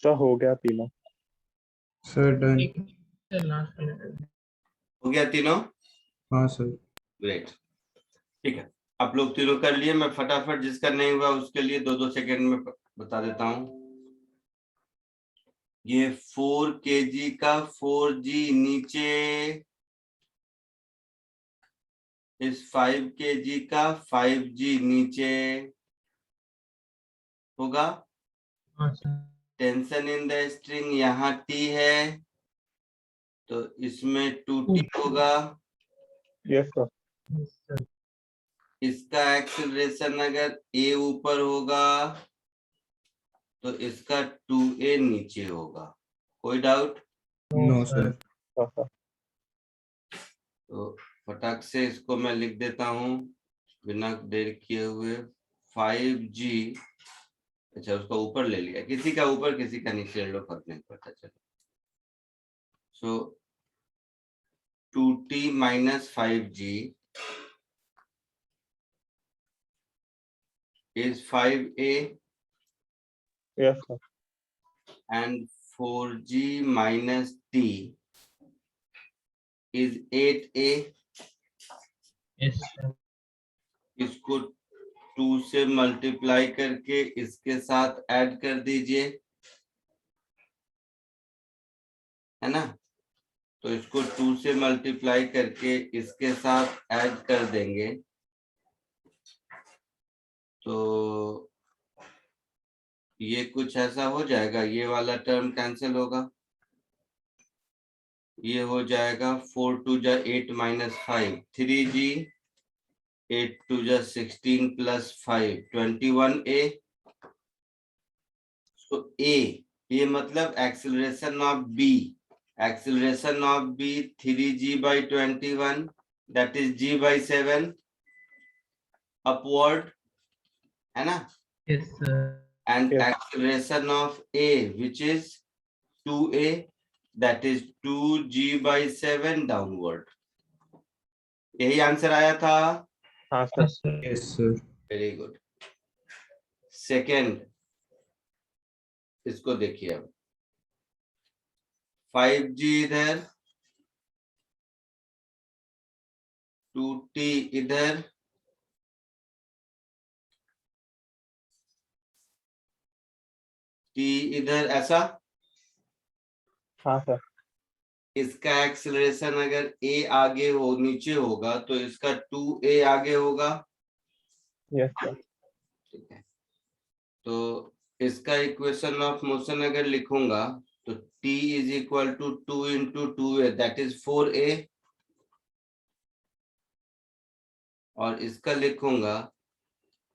सर हो गया तीनों। Sir done. एक लास्ट में हो गया तीनों? हाँ सर। ग्रेट, ठीक है। आप लोग तीनों कर लिए। मैं फटाफट जिसका नहीं हुआ उसके लिए 2-2 सेकंड में बता देता हूँ। ये 4 kg का 4G नीचे इस 5 kg का 5g नीचे होगा। हाँ sir. Tension in the string यहाँ T है, तो इसमें 2T होगा। Yes sir. Yes, sir. इसका एक्सेलरेशन अगर A ऊपर होगा तो इसका 2A नीचे होगा। कोई डाउट? No sir. हाँ सर। तो फटाक से इसको मैं लिख देता हूँ बिना देर किए हुए। 5G, अच्छा उसका ऊपर ले लिया, किसी का ऊपर किसी का नीचे ले लो, फर्क नहीं पड़ता। चलो, सो 2T minus 5G is 5A yes sir. and 4G minus T is 8A। Yes, sir. इसको 2 से मल्टीप्लाई करके इसके साथ ऐड कर दीजिए, है ना। तो इसको 2 से मल्टीप्लाई करके इसके साथ ऐड कर देंगे तो ये कुछ ऐसा हो जाएगा, ये वाला टर्म कैंसिल होगा, ये हो जाएगा 4 2 जा 8 minus 5, 3G 8 2 जा 16 plus 5 21A। तो A मतलब acceleration of B, acceleration of B 3G by 21, that is G by 7 upward, है ना। Yes, sir. And Yes. acceleration of A which is 2A, that is 2G by 7 downward। यही answer आया था। हाँ sir. Yes, sir. Yes sir. Very good. Second, इसको देखिए अब 5G इधर, 2T इधर, T इधर, ऐसा। हाँ सर। इसका एक्सेलरेशन अगर A आगे हो नीचे होगा तो इसका 2A आगे होगा। Yes sir. ठीक है, तो इसका इक्वेशन ऑफ मोशन अगर लिखूंगा तो T is equal to 2 into 2A, that is 4A। और इसका लिखूंगा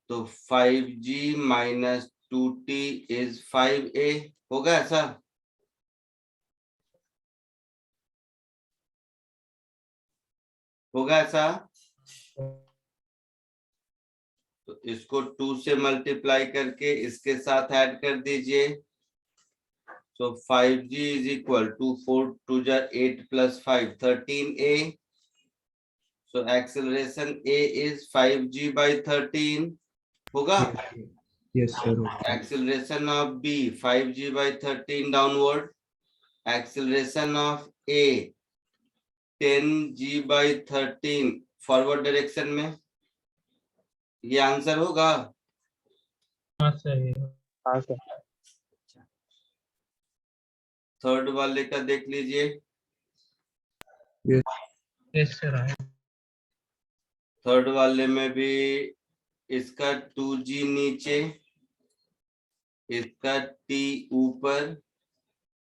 तो 5G minus 2T is 5A। होगा ऐसा? होगा ऐसा? तो इसको 2 से मल्टीप्लाई करके इसके साथ ऐड कर दीजिए। तो 5G is equal to 4 2 जा 8 plus 5 13A। So acceleration A is 5G by 13। होगा? Yes sir. Acceleration of B 5G by 13 downward। Acceleration of A 10G by 13 forward direction में। ये आंसर होगा। हाँ सर। हाँ सर। थर्ड वाले का देख लीजिए। Yes, sir. थर्ड वाले में भी इसका 2G नीचे, इसका T ऊपर,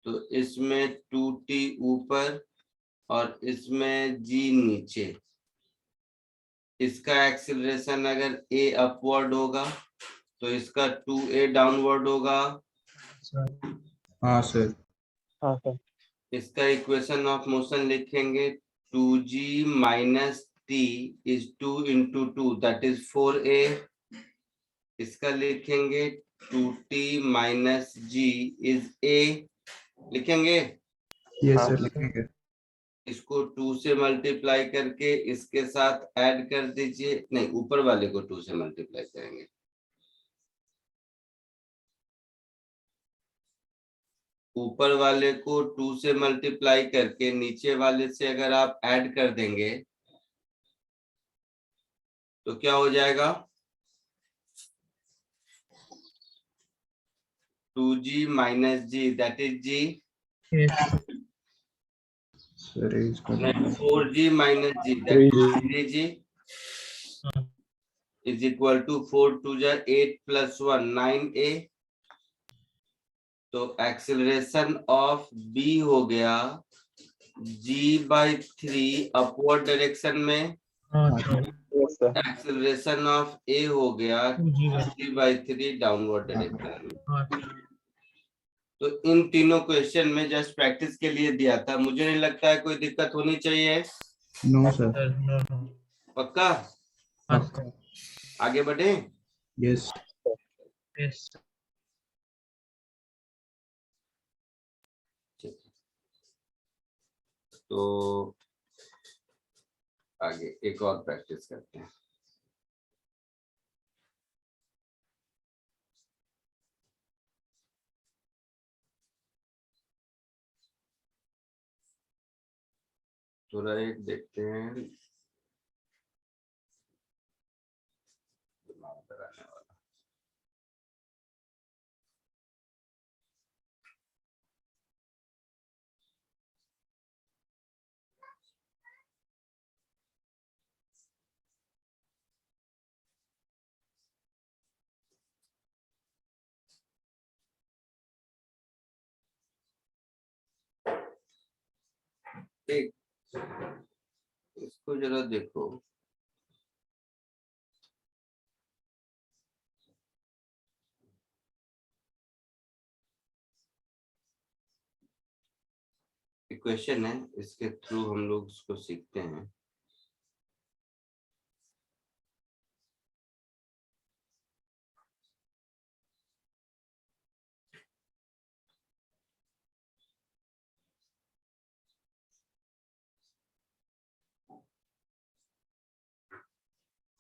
तो इसमें 2T ऊपर और इसमें G नीचे। इसका एक्सेलरेशन अगर A अपवर्ड होगा तो इसका 2A डाउनवर्ड होगा। Sir. हाँ सर। हाँ सर। इसका इक्वेशन ऑफ मोशन लिखेंगे 2G minus T is 2 into 2, that is 4A। इसका लिखेंगे 2T minus G is A। लिखेंगे? यस हाँ सर सर। लिखेंगे। इसको 2 से मल्टीप्लाई करके इसके साथ ऐड कर दीजिए, नहीं ऊपर वाले को 2 से मल्टीप्लाई करेंगे। ऊपर वाले को 2 से मल्टीप्लाई करके नीचे वाले से अगर आप ऐड कर देंगे तो क्या हो जाएगा? 2G minus G, that is G। Yes. Sir इसका 4G minus G, that 3G। is 3G। हाँ, इज इक्वल टू 4 2 जा 8 प्लस 1 9a। तो एक्सेलरेशन ऑफ b हो गया g/3 अपवर्ड डायरेक्शन में, हाँ sir, Yes, sir. Acceleration of a हो गया 2g/3 g/3 डाउनवर्ड डायरेक्शन में। हाँ सर, तो इन तीनों क्वेश्चन में जस्ट प्रैक्टिस के लिए दिया था, मुझे नहीं लगता है कोई दिक्कत होनी चाहिए। No sir. Sir no no, पक्का? हाँ सर, आगे बढ़े। यस। यस तो आगे एक और प्रैक्टिस करते हैं। थोड़ा एक देखते हैं, दिमाग लगाने वाला। एक इसको जरा देखो, एक क्वेश्चन है, इसके थ्रू हम लोग इसको सीखते हैं।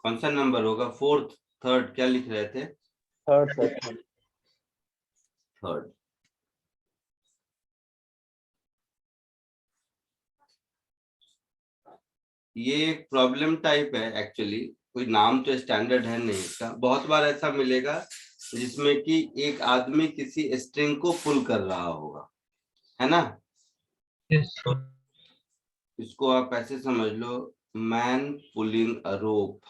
कौन सा नंबर होगा? फोर्थ, थर्ड, क्या लिख रहे थे? Third, sir. Third. थर्ड। ये एक प्रॉब्लम टाइप है एक्चुअली, कोई नाम तो स्टैंडर्ड है नहीं इसका। बहुत बार ऐसा मिलेगा जिसमें कि एक आदमी किसी स्ट्रिंग को पुल कर रहा होगा, है ना? यस सर, इसको आप ऐसे समझ लो, मैन पुलिंग अ रोप।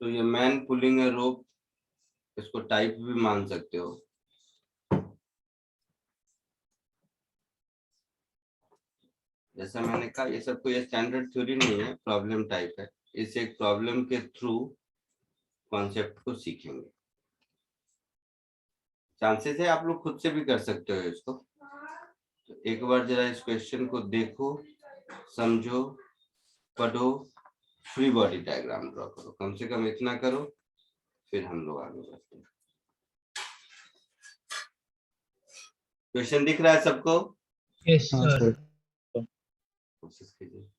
तो ये मैन पुलिंग अ रोप, इसको टाइप भी मान सकते हो। जैसा मैंने कहा, ये सब कोई स्टैंडर्ड थ्योरी नहीं है, प्रॉब्लम टाइप है। इस एक प्रॉब्लम के थ्रू कॉन्सेप्ट को सीखेंगे। चांसेस है आप लोग खुद से भी कर सकते हो इसको। तो एक बार जरा इस क्वेश्चन को देखो, समझो, पढ़ो, फ्री बॉडी डायग्राम ड्रॉ करो, कम से कम इतना करो, फिर हम लोग आगे बढ़ते हैं। क्वेश्चन दिख रहा है सबको? यस हाँ सर। सर। कोशिश कीजिए।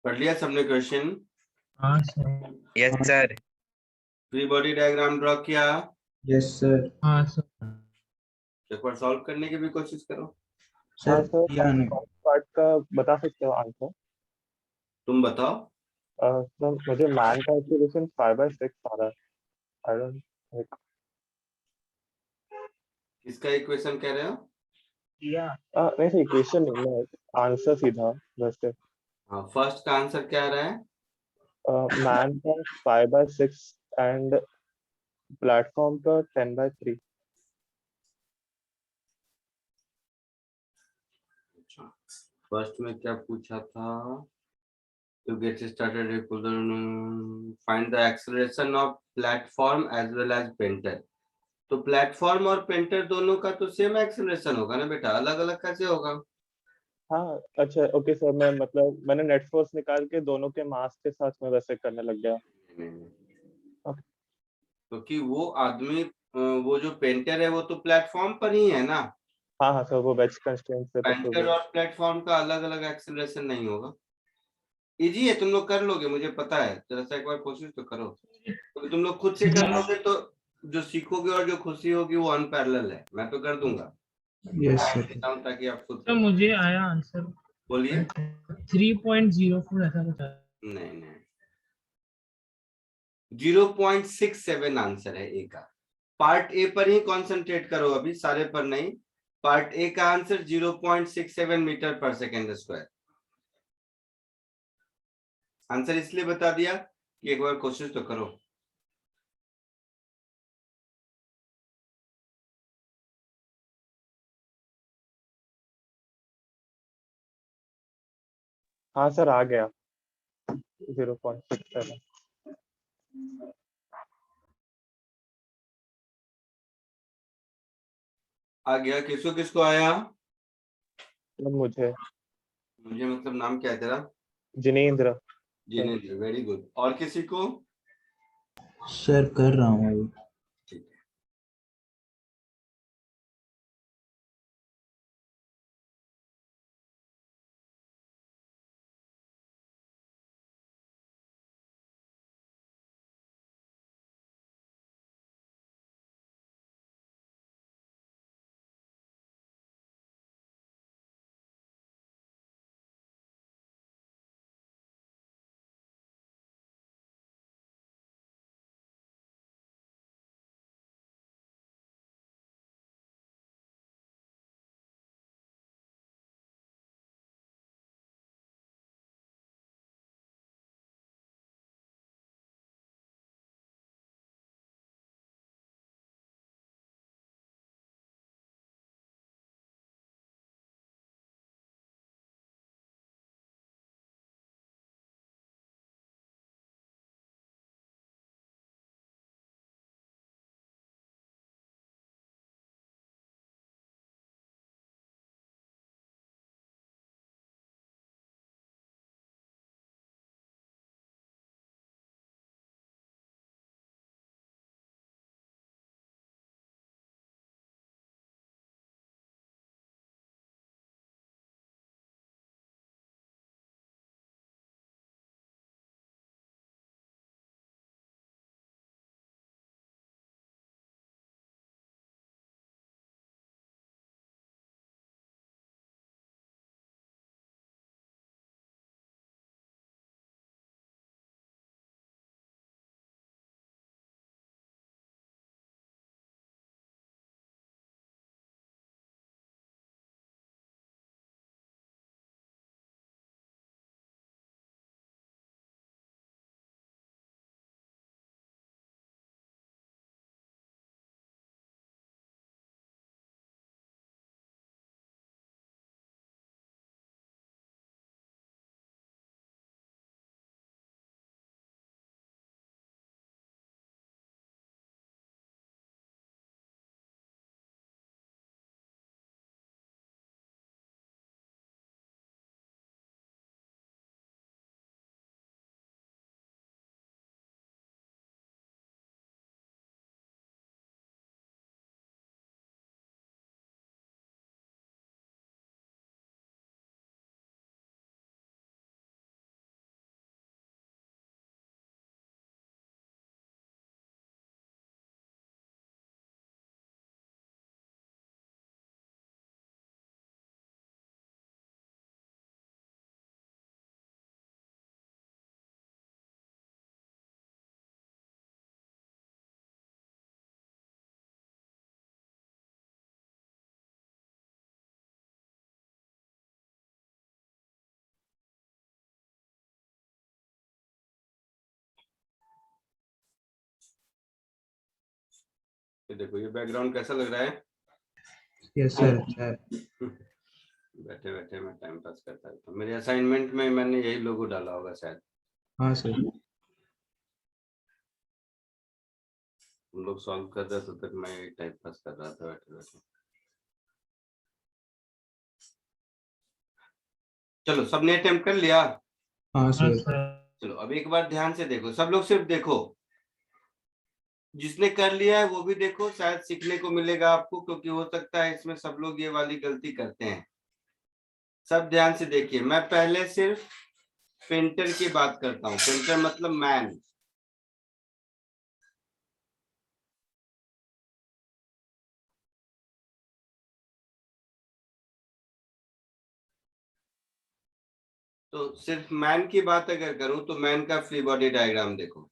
पढ़ लिया सबने क्वेश्चन? हाँ sir. Yes sir. Free body diagram draw किया? Yes sir. हाँ सर। एक बार सॉल्व करने की भी कोशिश करो। हाँ सर सर, किया नहीं। पार्ट का बता सकते हो आंसर? तुम बताओ। सर मुझे मैन का इक्वेशन 5/6 आ रहा है। आई डोंट किसका इक्वेशन कह रहे हो? नहीं सर, इक्वेशन नहीं, मैं आंसर सीधा वैसे। हाँ, फर्स्ट का आंसर क्या आ रहा है? मैन का 5/6 एंड प्लेटफॉर्म का 10/3। फर्स्ट में क्या पूछा था? To get started, find the acceleration of platform as well as painter. तो प्लेटफॉर्म और पेंटर दोनों का तो सेम एक्सेलरेशन होगा ना बेटा, अलग अलग कैसे होगा? हाँ अच्छा, ओके सर, मैं मतलब मैंने नेट फोर्स निकाल के दोनों के मास के साथ में वैसे करने लग गया। Okay. क्योंकि वो आदमी वो जो पेंटर है वो तो प्लेटफॉर्म पर ही है ना। हाँ हाँ सर, वो वेज कंस्ट्रेंट से तब तो पेंटर वो। और प्लेटफॉर्म का अलग अलग एक्सेलरेशन नहीं होगा। इजी है, तुम लोग कर लोगे, मुझे पता है। जरा सा एक बार कोशिश तो करो, क्योंकि तुम लोग खुद से कर लोगे तो जो सीखोगे और जो खुशी होगी वो अनपैरेलल है। मैं तो कर दूंगा, यस सर। देता हूं ताकि आप खुद तो करो। मुझे आया आंसर बोलिए। 3.04 ऐसा कुछ आया। नहीं नहीं, 0.67 आंसर है ए का। पार्ट ए पर ही कंसंट्रेट करो अभी, सारे पर नहीं। पार्ट ए का आंसर 0.67 मीटर पर सेकेंड स्क्वायर। आंसर इसलिए बता दिया कि एक बार कोशिश तो करो। हाँ सर, आ गया 0.67। आ गया? किसको किसको आया? मतलब मुझे मुझे मतलब नाम क्या है तेरा? जिनेंद्र। Jinendra, very good. और किसी को? सर कर रहा हूँ अभी। ये देखो ये बैकग्राउंड कैसा लग रहा है? यस सर, अच्छा है। बैठे बैठे मैं टाइम पास करता था। मेरे असाइनमेंट में मैंने यही लोगो डाला होगा शायद। हाँ सर। हम लोग सॉल्व कर रहे थे तक मैं टाइम पास कर रहा था बैठे बैठे। चलो सबने अटेम्प्ट कर लिया? हाँ हाँ सर। सर। चलो अब एक बार ध्यान से देखो, सब लोग सिर्फ देखो, जिसने कर लिया है वो भी देखो, शायद सीखने को मिलेगा आपको, क्योंकि हो सकता है इसमें सब लोग ये वाली गलती करते हैं। सब ध्यान से देखिए, मैं पहले सिर्फ पेंटर की बात करता हूँ। पेंटर मतलब मैन। तो सिर्फ मैन की बात अगर करूं तो मैन का फ्री बॉडी डायग्राम देखो।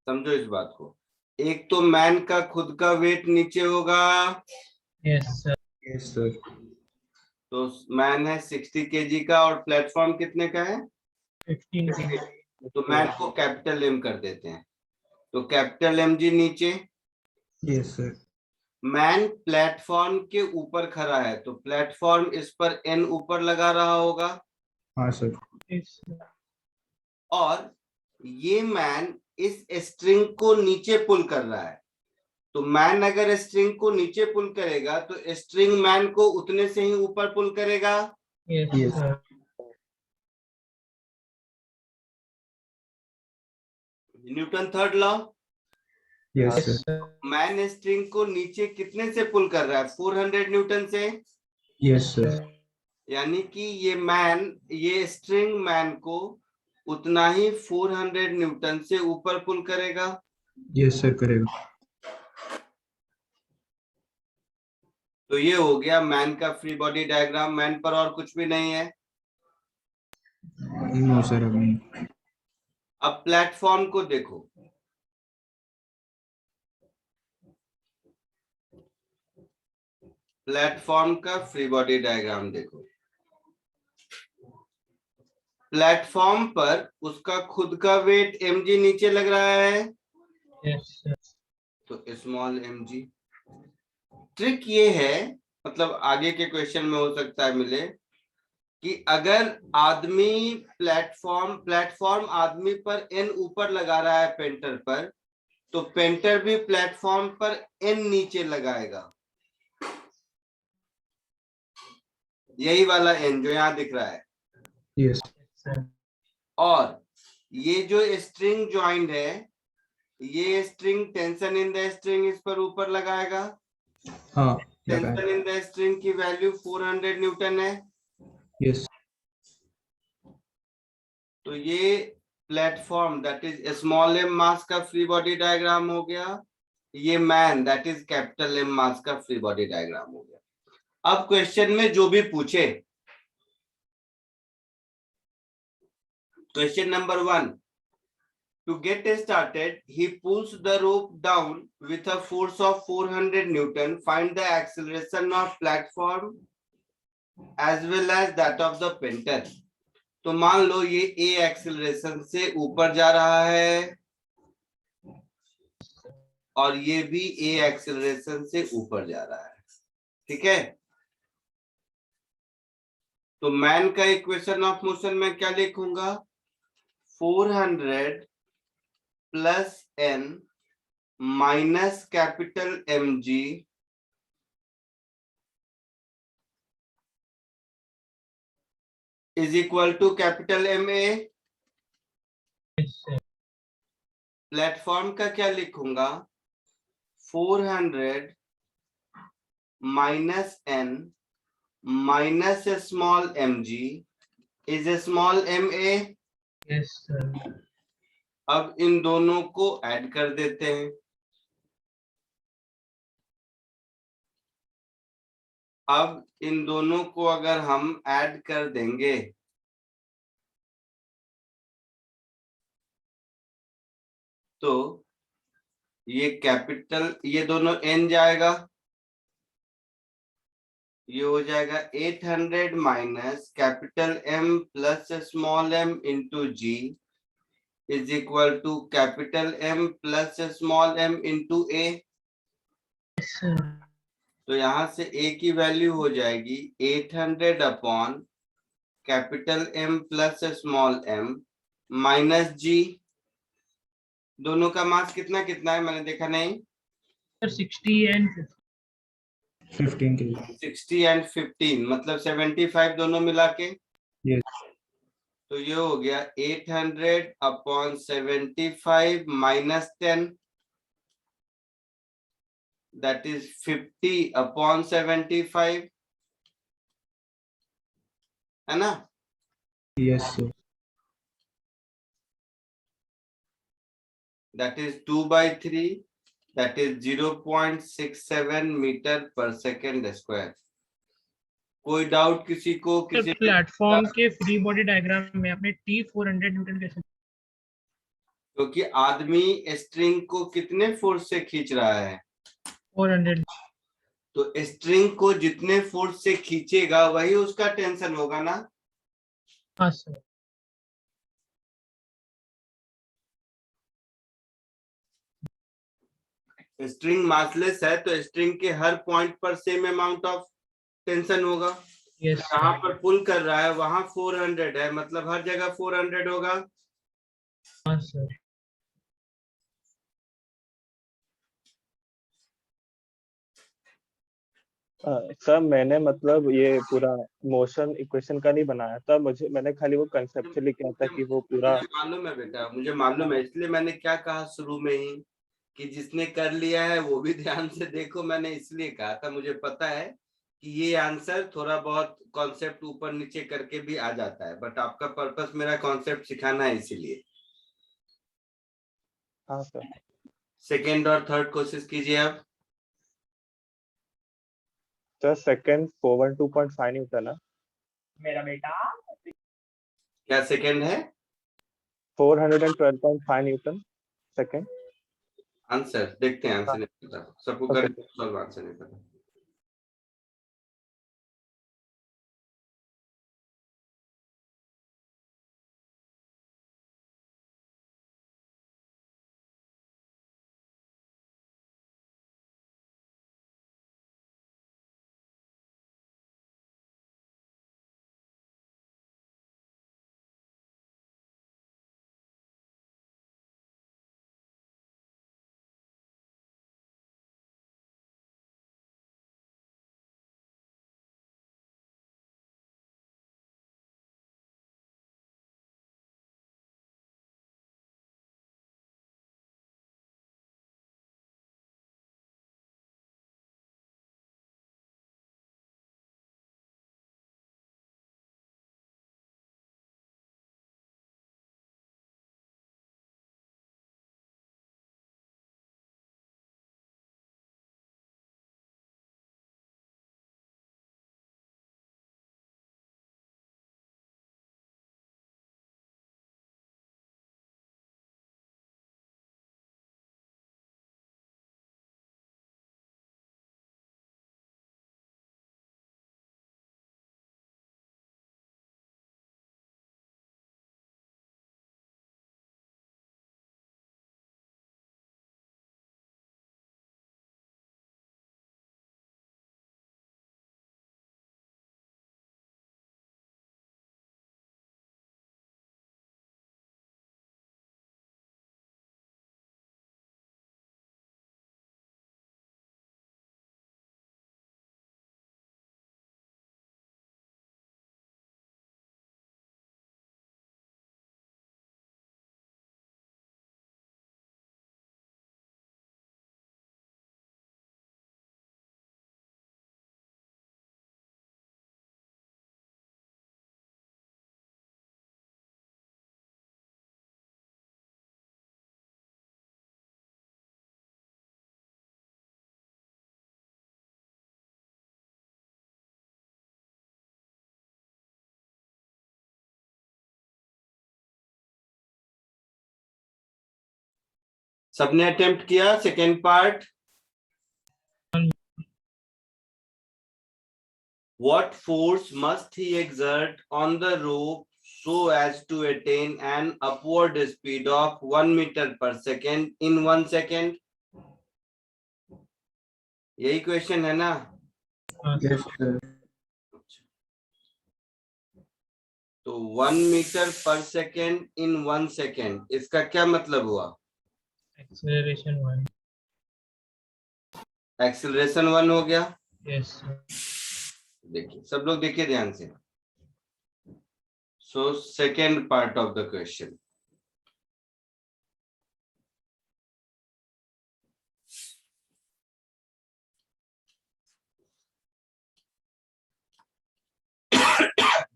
समझो इस बात को। एक तो मैन का खुद का वेट नीचे होगा, यस सर। Yes sir. तो मैन है 60 केजी का और प्लेटफॉर्म कितने का है? 15 तो मैन को कैपिटल एम कर देते हैं, तो कैपिटल एम जी नीचे। Yes sir. मैन प्लेटफॉर्म के ऊपर खड़ा है, तो प्लेटफॉर्म इस पर एन ऊपर लगा रहा होगा, हाँ सर। Yes sir. और ये मैन इस स्ट्रिंग को नीचे पुल कर रहा है। तो मैन अगर स्ट्रिंग को नीचे पुल करेगा तो स्ट्रिंग मैन को उतने से ही ऊपर पुल करेगा। Yes Yes. Sir. Newton third law. Yes yes sir. Sir. Man string को नीचे कितने से पुल कर रहा है? 400 न्यूटन से। Yes sir. यानी कि ये स्ट्रिंग मैन को उतना ही 400 न्यूटन से ऊपर पुल करेगा। यस सर करेगा। तो ये हो गया मैन का फ्री बॉडी डायग्राम। मैन पर और कुछ भी नहीं है। नो सर अब नहीं। अब प्लेटफॉर्म को देखो। प्लेटफॉर्म का फ्री बॉडी डायग्राम देखो। प्लेटफॉर्म पर उसका खुद का वेट mg नीचे लग रहा है, यस सर। तो स्मॉल mg। ट्रिक ये है, मतलब आगे के क्वेश्चन में हो सकता है मिले, कि अगर आदमी प्लेटफॉर्म आदमी पर n ऊपर लगा रहा है पेंटर पर, तो पेंटर भी प्लेटफॉर्म पर n नीचे लगाएगा। यही वाला n जो यहाँ दिख रहा है। Yes sir. और ये जो स्ट्रिंग ज्वाइंट है, ये string tension in the string इस पर ऊपर लगाएगा। हाँ टेंशन लगाए। इन द स्ट्रिंग की वैल्यू 400 न्यूटन है। यस। तो ये platform that is small M mass का फ्री बॉडी डायग्राम हो गया। ये man that is capital M mass का फ्री बॉडी डायग्राम हो गया। अब क्वेश्चन में जो भी पूछे, question number 1, to get started he pulls the rope down with a force of 400 newton. Find the acceleration of platform as well as that of the painter. तो मान लो ये a एक्सेलरेशन से ऊपर जा रहा है और ये भी a एक्सेलरेशन से ऊपर जा रहा है, ठीक है। तो मैन का इक्वेशन ऑफ मोशन में क्या लिखूंगा? 400 plus n minus capital mg is equal to capital ma। Yes sir. Platform का क्या लिखूंगा? 400 minus n minus small mg is small ma। Yes sir. अब इन दोनों को ऐड कर देते हैं। अब इन दोनों को अगर हम ऐड कर देंगे तो ये कैपिटल, ये दोनों n जाएगा, ये हो जाएगा 800 minus capital M plus small m into G is equal to capital M plus small m into A. Yes, sir. तो यहाँ से A की वैल्यू हो जाएगी 800 upon capital M plus small m minus G। दोनों का मास कितना कितना है मैंने देखा नहीं। Sir, 60 and 50. 15 kg. 60 एंड 15 मतलब 75 दोनों मिला के। Yes. तो ये हो गया 800 upon 75 minus 10 that is 50 upon 75 है ना। Yes, sir. That is 2/3 that is 0.67 metre पर सेकेंड स्क्वायर। कोई डाउट किसी को? किसी प्लेटफॉर्म के फ्री बॉडी डायग्राम में आपने T 400 न्यूटन कैसे? क्योंकि आदमी स्ट्रिंग को कितने फोर्स से खींच रहा है? 400. तो स्ट्रिंग को जितने फोर्स से खींचेगा वही उसका टेंशन होगा ना। हाँ सर. स्ट्रिंग मासलेस है तो स्ट्रिंग के हर पॉइंट पर सेम अमाउंट ऑफ टेंशन होगा। यस जहां पर पुल कर रहा है वहां 400 है मतलब हर जगह 400 होगा। हाँ सर. सर मैंने मतलब ये पूरा मोशन इक्वेशन का नहीं बनाया था, मैंने खाली वो कंसेप्चुअली किया था कि वो पूरा। मुझे मालूम है बेटा, मुझे मालूम है, इसलिए मैंने क्या कहा शुरू में ही कि जिसने कर लिया है वो भी ध्यान से देखो। मैंने इसलिए कहा था, मुझे पता है कि ये आंसर थोड़ा बहुत कॉन्सेप्ट ऊपर नीचे करके भी आ जाता है, बट आपका पर्पस मेरा कॉन्सेप्ट सिखाना है इसीलिए। हाँ सर. सेकेंड और थर्ड कोशिश कीजिए आप। सर सेकंड 412.5 न्यूटन है. मेरा बेटा. क्या सेकेंड है? 412.5 न्यूटन सेकंड. आंसर देखते हैं, आंसर नहीं पता सबको, Okay. कर सॉल्व आंसर नहीं पता। सबने अटेम्प्ट किया second part? What force must he exert on the rope so as to attain an upward speed of 1 meter per second in 1 second. यही क्वेश्चन है ना? Yes, sir. तो 1 मीटर पर सेकेंड इन 1 सेकेंड, इसका क्या मतलब हुआ? acceleration 1. एक्सेलरेशन 1 हो गया। Yes, sir. देखिए सब लोग देखिए ध्यान से। So second part of the question,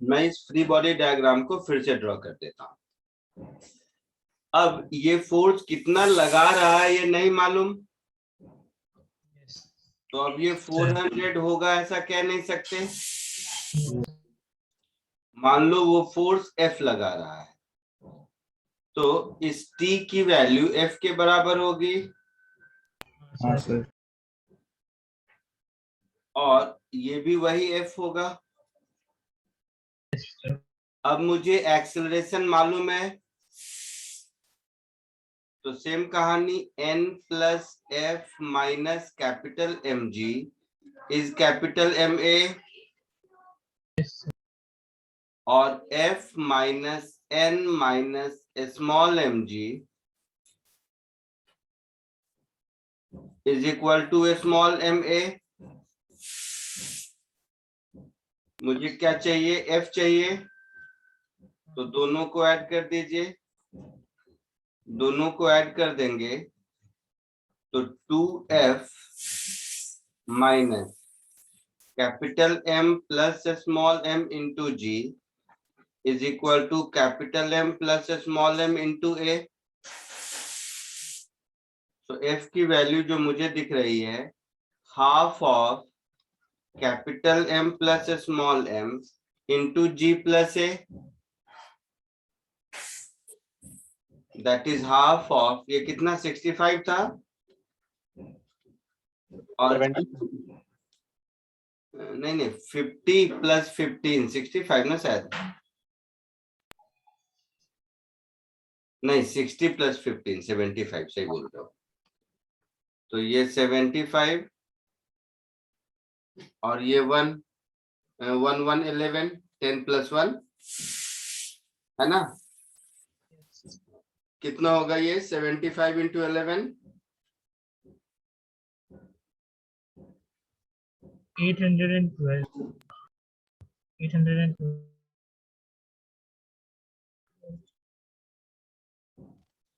मैं इस फ्री बॉडी डायग्राम को फिर से ड्रॉ कर देता हूं। अब ये फोर्स कितना लगा रहा है ये नहीं मालूम, Yes. तो अब ये 400 होगा ऐसा कह नहीं सकते। मान लो वो फोर्स F लगा रहा है, तो इस T की वैल्यू F के बराबर होगी, हाँ सर। और ये भी वही F होगा। Yes, sir. अब मुझे एक्सेलरेशन मालूम है, तो सेम कहानी, n plus F minus capital mg is capital MA, Yes, sir. और F minus n minus small mg is equal to small MA। मुझे क्या चाहिए? F चाहिए, तो दोनों को ऐड कर दीजिए। दोनों को ऐड कर देंगे तो 2F minus capital M plus small m into G is equal to capital M plus small m into A। तो F की वैल्यू जो मुझे दिख रही है, half of capital M plus small m into G plus A, that is half of, ये कितना 65 था, और 70 नहीं 50 प्लस 15 65 ना शायद, नहीं 60 प्लस 15 75, सही बोल रहा हूँ। तो ये 75 और ये 1 1 1 11 10 प्लस 1 है ना, कितना होगा ये 75 इंटू 11? 812. 812.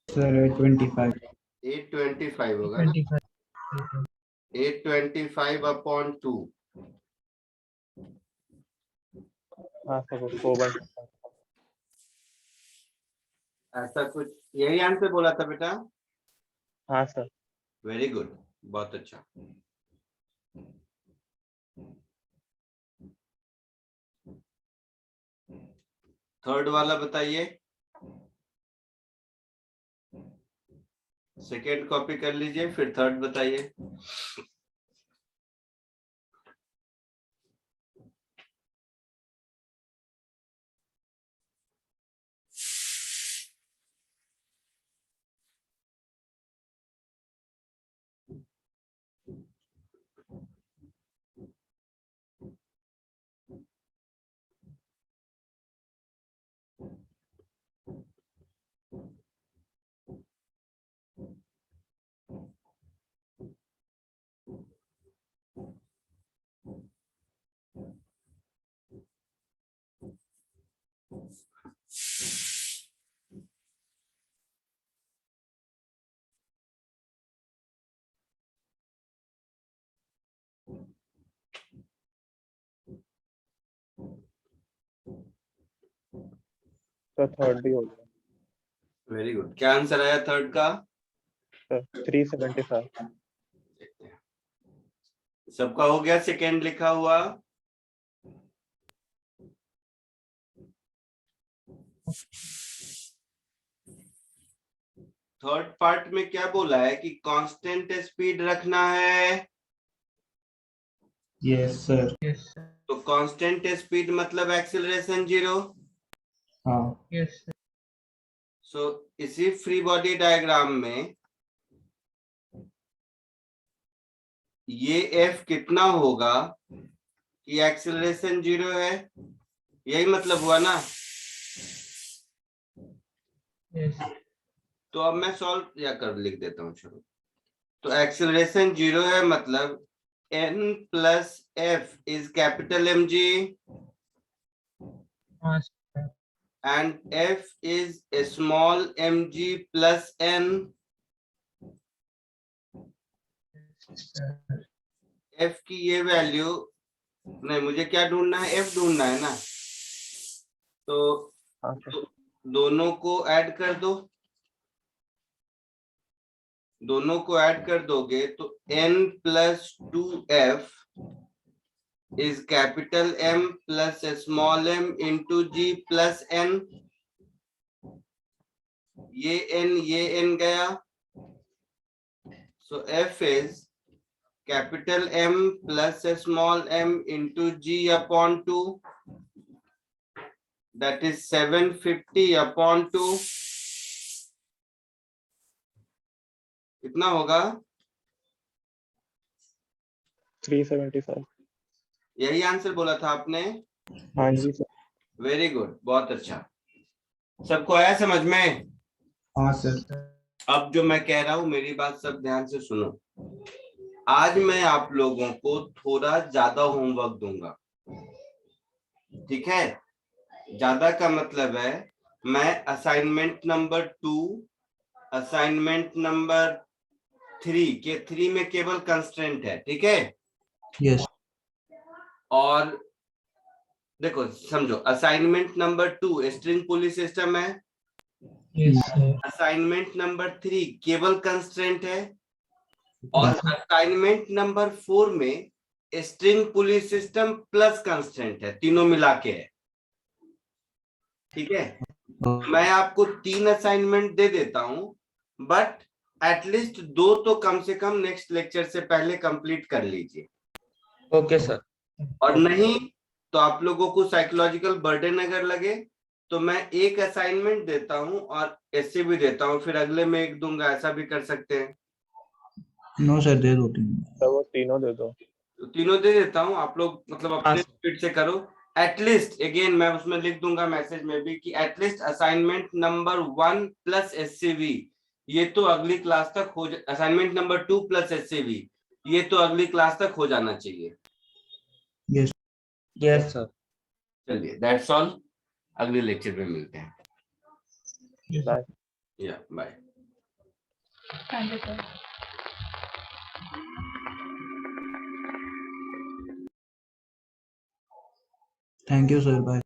Sir, 25. 825 होगा ना, 25. 825 अपॉन 2, हाँ सर, 4 ऐसा कुछ, यही आंसर बोला था बेटा? हाँ सर। वेरी गुड, बहुत अच्छा। थर्ड वाला बताइए, सेकेंड कॉपी कर लीजिए, फिर थर्ड बताइए। तो थर्ड भी हो गया वेरी गुड, क्या आंसर आया थर्ड का? सर। 375। सबका हो गया सेकेंड लिखा हुआ? थर्ड पार्ट में क्या बोला है कि कांस्टेंट स्पीड रखना है, Yes, sir. Yes, sir. तो कांस्टेंट स्पीड मतलब एक्सेलरेशन 0, हाँ yes sir. सो इसी फ्री बॉडी डायग्राम में ये एफ कितना होगा कि एक्सेलरेशन 0 है, यही मतलब हुआ ना। yes तो अब मैं सॉल्व या कर लिख देता हूँ, चलो। तो एक्सेलरेशन 0 है, मतलब n plus F is capital M G हाँ sir. and f is a small mg plus n. Yes, sir. f की ये वैल्यू नहीं, मुझे क्या ढूंढना है, f ढूंढना है ना। तो हाँ सर। दोनों को ऐड कर दो, दोनों को ऐड कर दोगे तो n plus 2f is capital M plus small m into G plus n। ये n गया, सो f is capital M plus small m into g upon 2, that is 750 upon 2। कितना होगा? 375। यही आंसर बोला था आपने? हाँ जी सर। वेरी गुड, बहुत अच्छा। सबको आया समझ में? हाँ सर। अब जो मैं कह रहा हूं मेरी बात सब ध्यान से सुनो। आज मैं आप लोगों को थोड़ा ज्यादा होमवर्क दूंगा, ठीक है? ज्यादा का मतलब है मैं असाइनमेंट नंबर 2, असाइनमेंट नंबर 3 के 3 में केवल कंस्ट्रेंट है, ठीक है? यस। और देखो समझो, असाइनमेंट नंबर 2 स्ट्रिंग पुली सिस्टम है, yes sir. असाइनमेंट नंबर 3 केवल कंस्ट्रेंट है, और असाइनमेंट नंबर 4 में स्ट्रिंग पुली सिस्टम प्लस कंस्ट्रेंट है, तीनों मिला के है, ठीक है? मैं आपको 3 असाइनमेंट दे देता हूं, बट एटलीस्ट 2 तो कम से कम नेक्स्ट लेक्चर से पहले कंप्लीट कर लीजिए, ओके सर। और नहीं तो आप लोगों को साइकोलॉजिकल बर्डन अगर लगे तो मैं एक असाइनमेंट देता हूं और ऐसे भी देता हूं, फिर अगले में एक दूंगा, ऐसा भी कर सकते हैं। नो सर, दे दो 3। सर वो तीनों दे दो। तो तीनों दे देता हूं, आप लोग मतलब अपने स्पीड से करो। एटलीस्ट अगेन मैं उसमें लिख दूंगा मैसेज में भी कि at least assignment number 1 plus SCV ये तो अगली क्लास तक हो, असाइनमेंट नंबर 2 प्लस एससीवी ये तो अगली क्लास तक हो जाना चाहिए। यस। Yes sir. चलिए, दैट्स ऑल, अगले लेक्चर में मिलते हैं। Yes, bye. या bye. Thank you, sir. Thank you sir, bye.